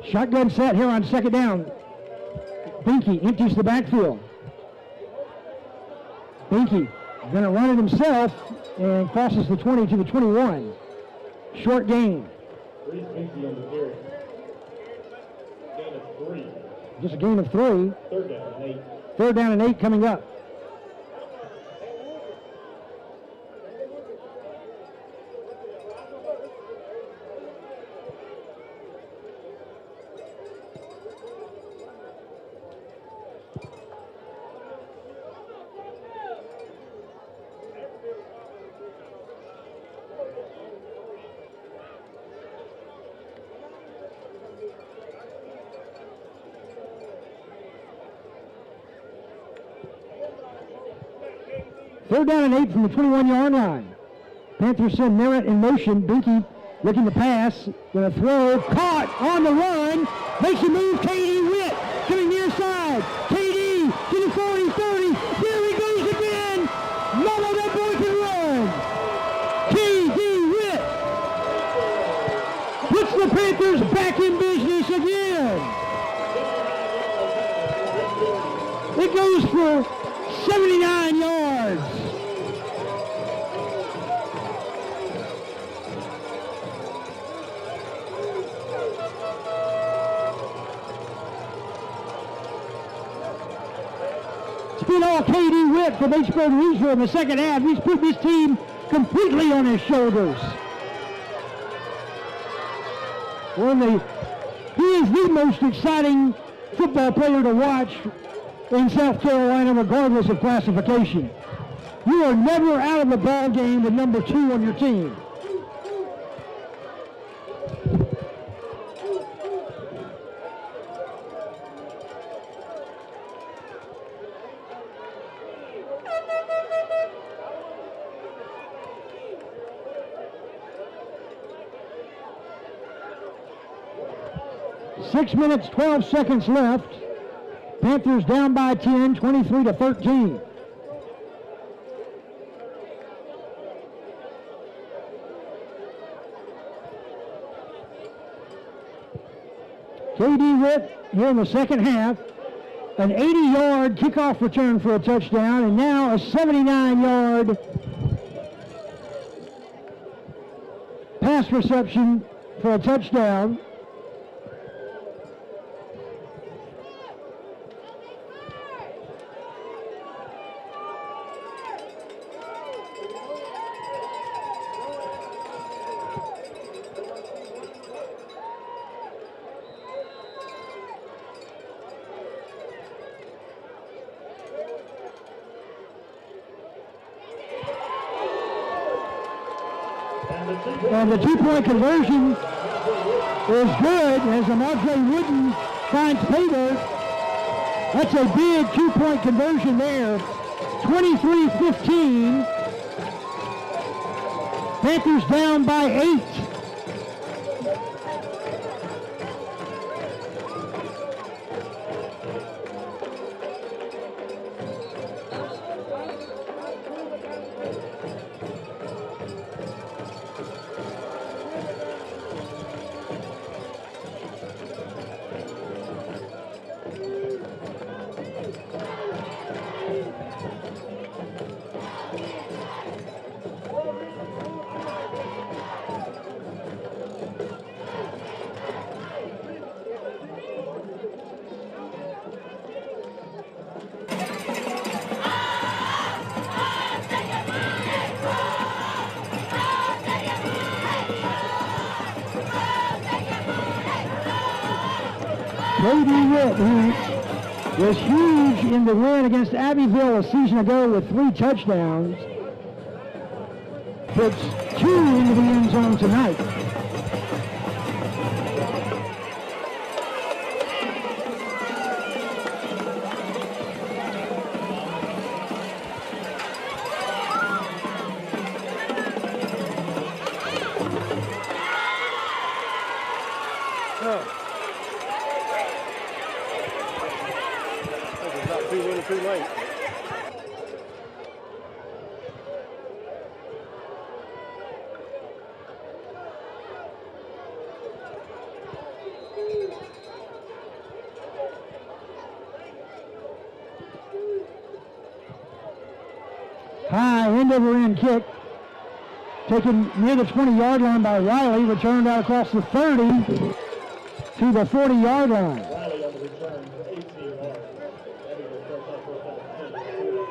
Speaker 1: Shotgun set here on second down. Binky empties the backfield. Binky going to run it himself and crosses the 20 to the 21. Short gain.
Speaker 7: Reese Binky on the carry. Gain of 3.
Speaker 1: Just a gain of 3.
Speaker 7: Third down and 8.
Speaker 1: Third down and 8 coming up. Third down and 8 from the 21-yard line. Panthers send Merritt in motion. Binky looking to pass. Going to throw. Caught on the run. Makes a move. KD Witt coming near side. KD to the 40, 30. There he goes again. Mama, that boy can run. KD Witt puts the Panthers back in business again. It goes for 79 yards. It's been all KD Witt for Batesburg-Leesville in the second half. He's put this team completely on his shoulders. He is the most exciting football player to watch in South Carolina, regardless of classification. You are never out of the ball game with number 2 on your team. Six minutes, 12 seconds left. Panthers down by 10, 23-13. KD Witt here in the second half. An 80-yard kickoff return for a touchdown, and now a 79-yard pass reception for a touchdown. And the two-point conversion is good as Amadre Wooden finds Peter. That's a big two-point conversion there. 23-15. Panthers down by 8. Katie Witt, who was huge in the win against Abbeville a season ago with 3 touchdowns, puts 2 into the end zone tonight.
Speaker 5: Not too little, too late.
Speaker 1: High end-over-end kick, taken near the 20-yard line by Riley, returned out across the 30 to the 40-yard line.
Speaker 7: Riley on the return for 18 yards. Abbeville starts off first down at 10.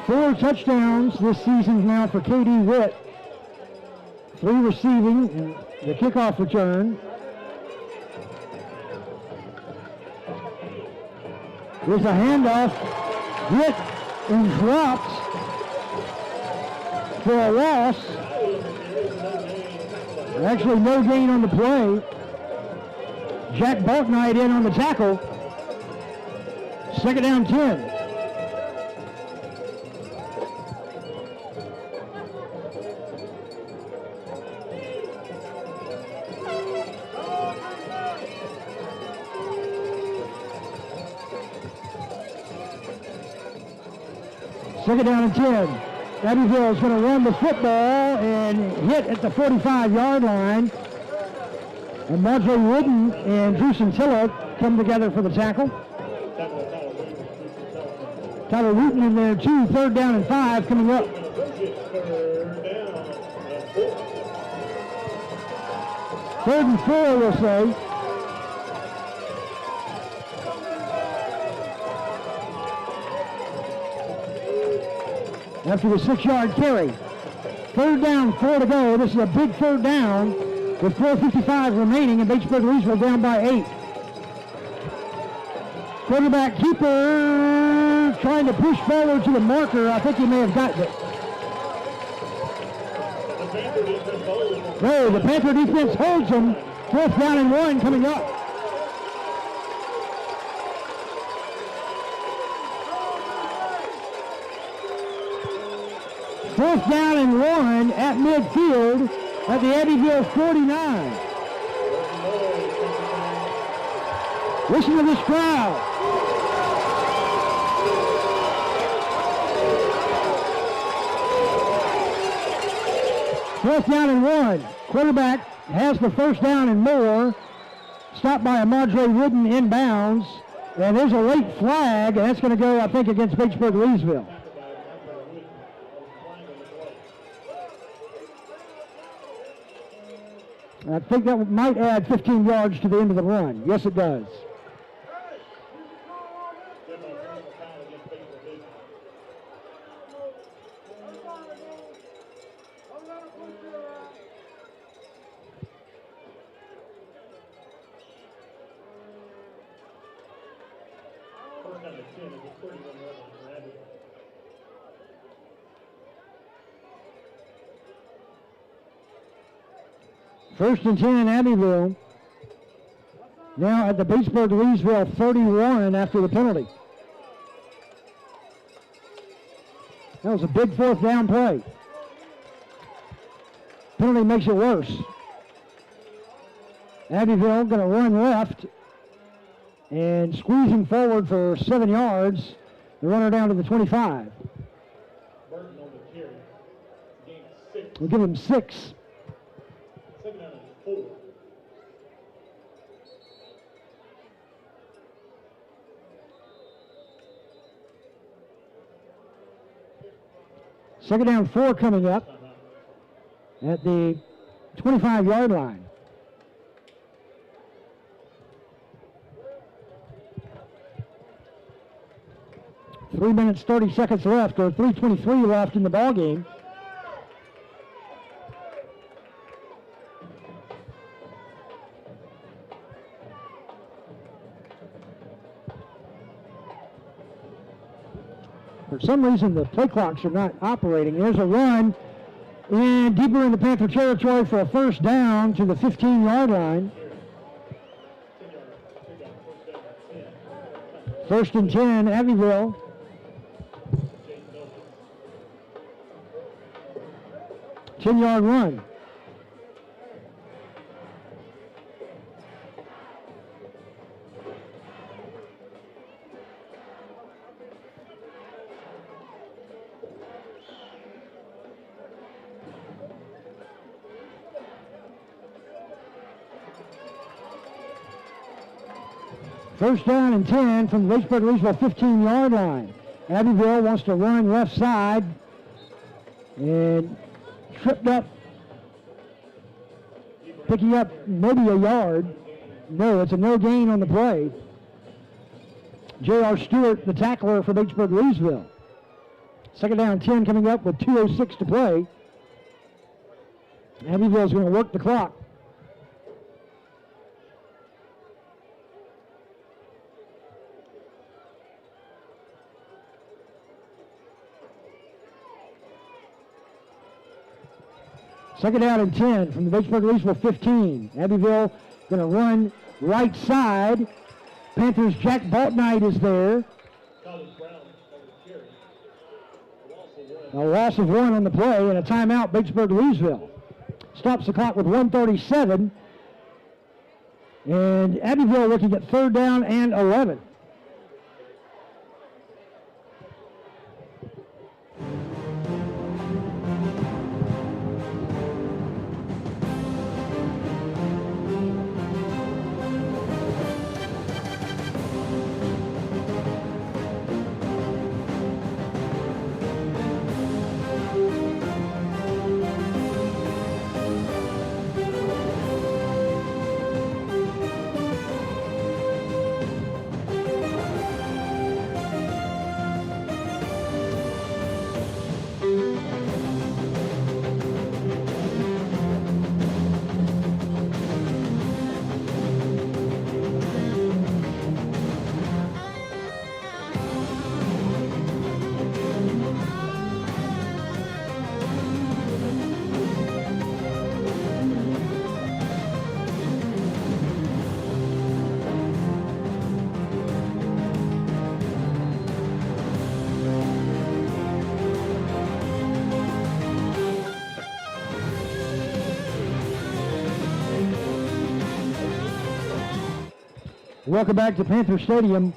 Speaker 1: Four touchdowns this season now for Katie Witt. 3 receiving and the kickoff return. There's a handoff. Witt and dropped for a loss. Actually, no gain on the play. Jack Balknight in on the tackle. Second down 10. Second down and 10. Abbeville is going to run the football and hit at the 45-yard line. And Marjorie Wooden and Drew Centilla come together for the tackle. Tyler Wooten in there too. Third down and 5 coming up. Third and 4, we'll say. After the 6-yard carry. Third down, 4 to go. This is a big third down with 4:55 remaining and Batesburg-Leesville down by 8. Quarterback keeper trying to push forward to the marker. I think he may have gotten it. No, the Panther defense holds him. 4th down and 1 coming up. Fourth down and 1 at midfield at the Abbeville 49. Listen to this crowd. Fourth down and 1. Quarterback has the first down and more. Stopped by a Marjorie Wooden inbounds. And there's a late flag, and that's going to go, I think, against Batesburg-Leesville. I think that might add 15 yards to the end of the run. Yes, it does. First and 10 in Abbeville. Now at the Batesburg-Leesville 31 after the penalty. That was a big 4th down play. Penalty makes it worse. Abbeville going to run left and squeezing forward for 7 yards. The runner down to the 25. We'll give him 6. Second down 4 coming up. at the 25-yard line. Three minutes, 30 seconds left, or 3:23 left in the ball game. For some reason, the play clocks are not operating. There's a run, and deeper into Panther territory for a first down to the 15-yard line. First and 10, Abbeville. Ten-yard run. First down and 10 from the Batesburg-Leesville 15-yard line. Abbeville wants to run left side and tripped up, picking up maybe a yard. No, it's a no gain on the play. J.R. Stewart, the tackler for Batesburg-Leesville. Second down 10 coming up with 2:06 to play. Abbeville's going to work the clock. Second down and 10 from the Batesburg-Leesville 15. Abbeville going to run right side. Panthers' Jack Baltnight is there. A loss of one on the play and a timeout, Batesburg-Leesville. Stops the clock with 1:37. And Abbeville looking at third down and 11. Welcome back to Panther Stadium.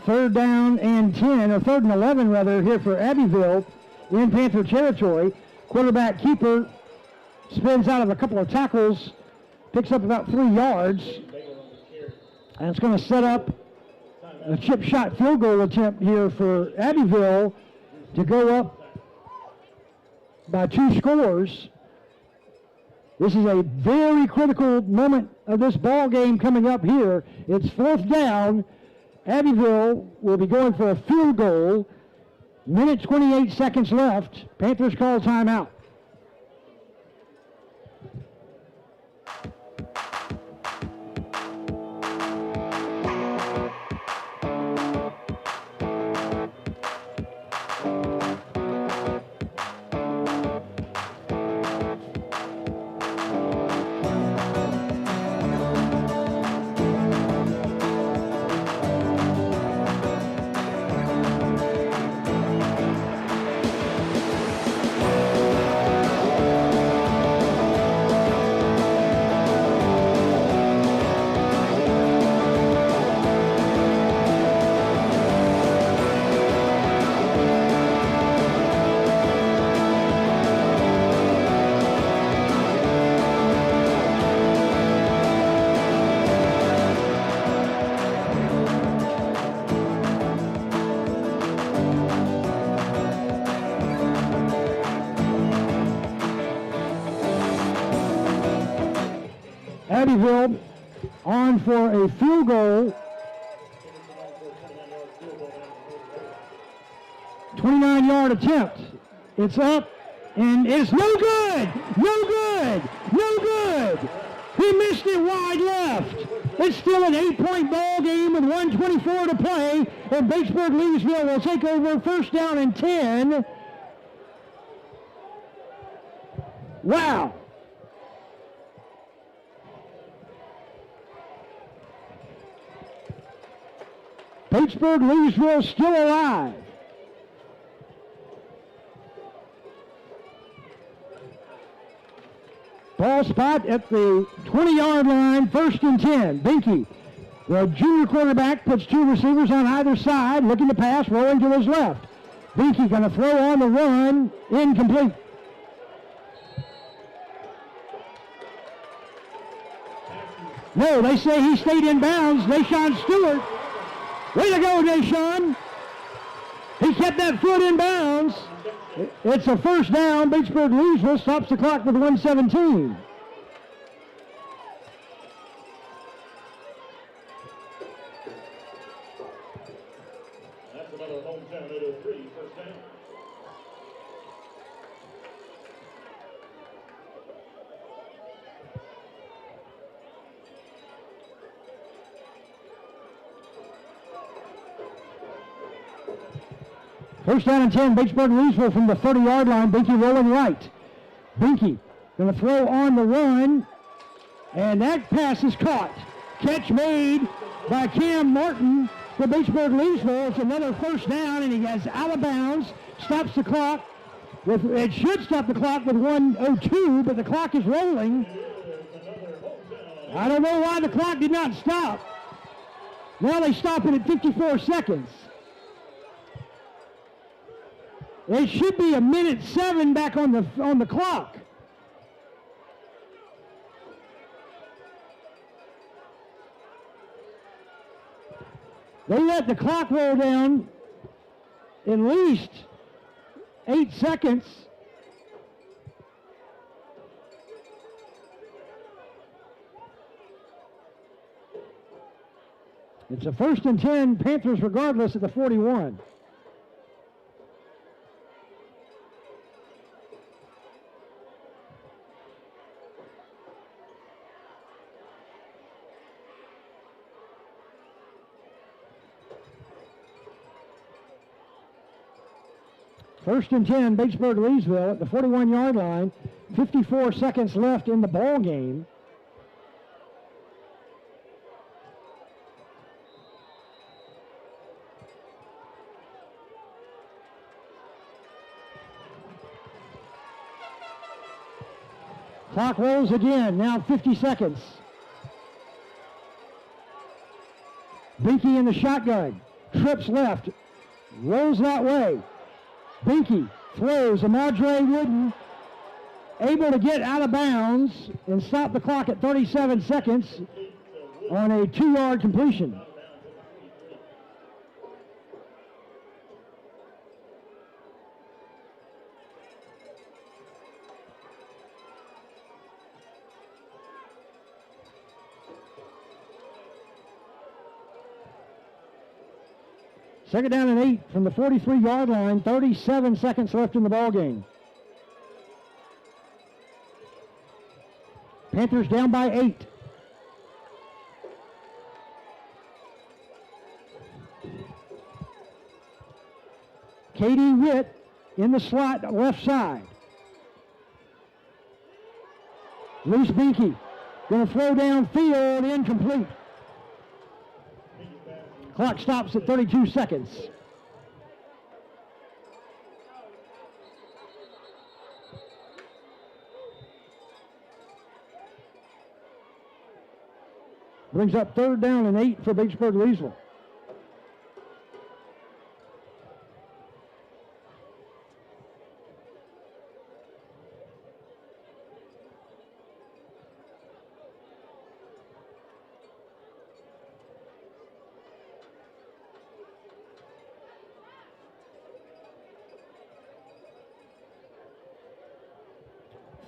Speaker 1: Third down and 10, or third and 11 rather, here for Abbeville in Panther territory. Quarterback keeper spins out of a couple of tackles, picks up about 3 yards, and it's going to set up a chip shot field goal attempt here for Abbeville to go up by 2 scores. This is a very critical moment of this ball game coming up here. It's fourth down. Abbeville will be going for a field goal. Minute 28 seconds left. Panthers call timeout. Abbeville on for a field goal. 29-yard attempt. It's up, and it's no good! No good! No good! He missed it wide left. It's still an 8-point ball game with 1:24 to play, and Batesburg-Leesville will take over first down and 10. Wow. Batesburg-Leesville still alive. Ball spot at the 20-yard line, first and 10. Binky, the junior quarterback, puts two receivers on either side, looking to pass, rolling to his left. Binky going to throw on the run, incomplete. No, they say he stayed in bounds. Deshaun Stewart. Way to go, Deshaun. He kept that foot in bounds. It's a first down. Batesburg-Leesville stops the clock with 1:17.
Speaker 7: That's another hometown 803, first down.
Speaker 1: First down and 10, Batesburg-Leesville from the 30-yard line. Binky rolling right. Binky going to throw on the run, and that pass is caught. Catch made by Cam Martin for Batesburg-Leesville. It's another first down, and he has out of bounds. Stops the clock. It should stop the clock with 1:02, but the clock is rolling. I don't know why the clock did not stop. Now they stop it at 54 seconds. It should be 1:07 back on the clock. They let the clock roll down at least 8 seconds. It's a first and 10, Panthers regardless at the 41. First and 10, Batesburg-Leesville at the 41-yard line. 54 seconds left in the ball game. Clock rolls again, now 50 seconds. Binky in the shotgun, trips left, rolls that way. Binky throws, Amadre Wooden able to get out of bounds and stop the clock at 37 seconds on a 2-yard completion. Second down and 8 from the 43-yard line, 37 seconds left in the ball game. Panthers down by 8. Katie Witt in the slot left side. Reese Binky going to throw downfield, incomplete. Clock stops at 32 seconds. Brings up third down and 8 for Batesburg-Leesville.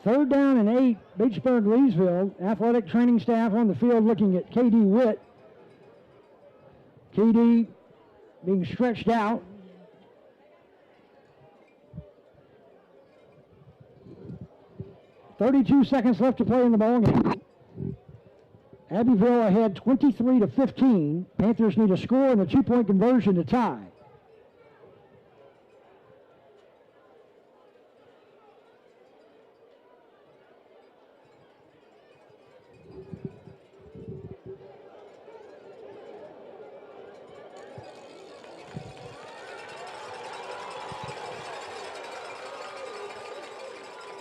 Speaker 1: 3rd down and 8, Batesburg-Leesville. Athletic training staff on the field looking at KD Witt. KD being stretched out. .32 seconds left to play in the ball game. Abbeville ahead 23-15. Panthers need a score and a 2-point conversion to tie.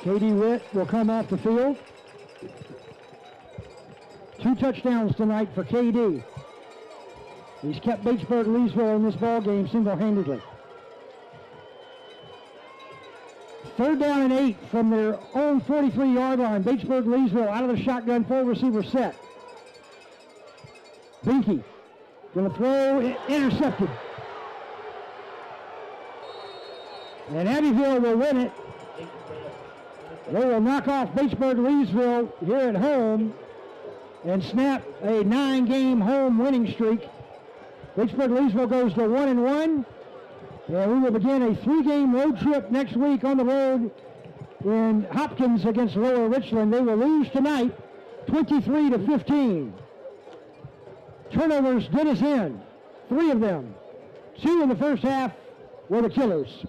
Speaker 1: KD Witt will come off the field. 2 touchdowns tonight for KD. He's kept Batesburg-Leesville in this ball game single-handedly. 3rd down and 8 from their own 43-yard line. Batesburg-Leesville out of the shotgun, 4 receiver set. Binky going to throw, intercepted. And Abbeville will win it. They will knock off Batesburg-Leesville here at home and snap a 9-game home winning streak. Batesburg-Leesville goes to 1-1, and we will begin a 3-game road trip next week on the road in Hopkins against Lower Richland. They will lose tonight, 23-15. Turnovers did us in, 3 of them. 2 in the first half were the killers.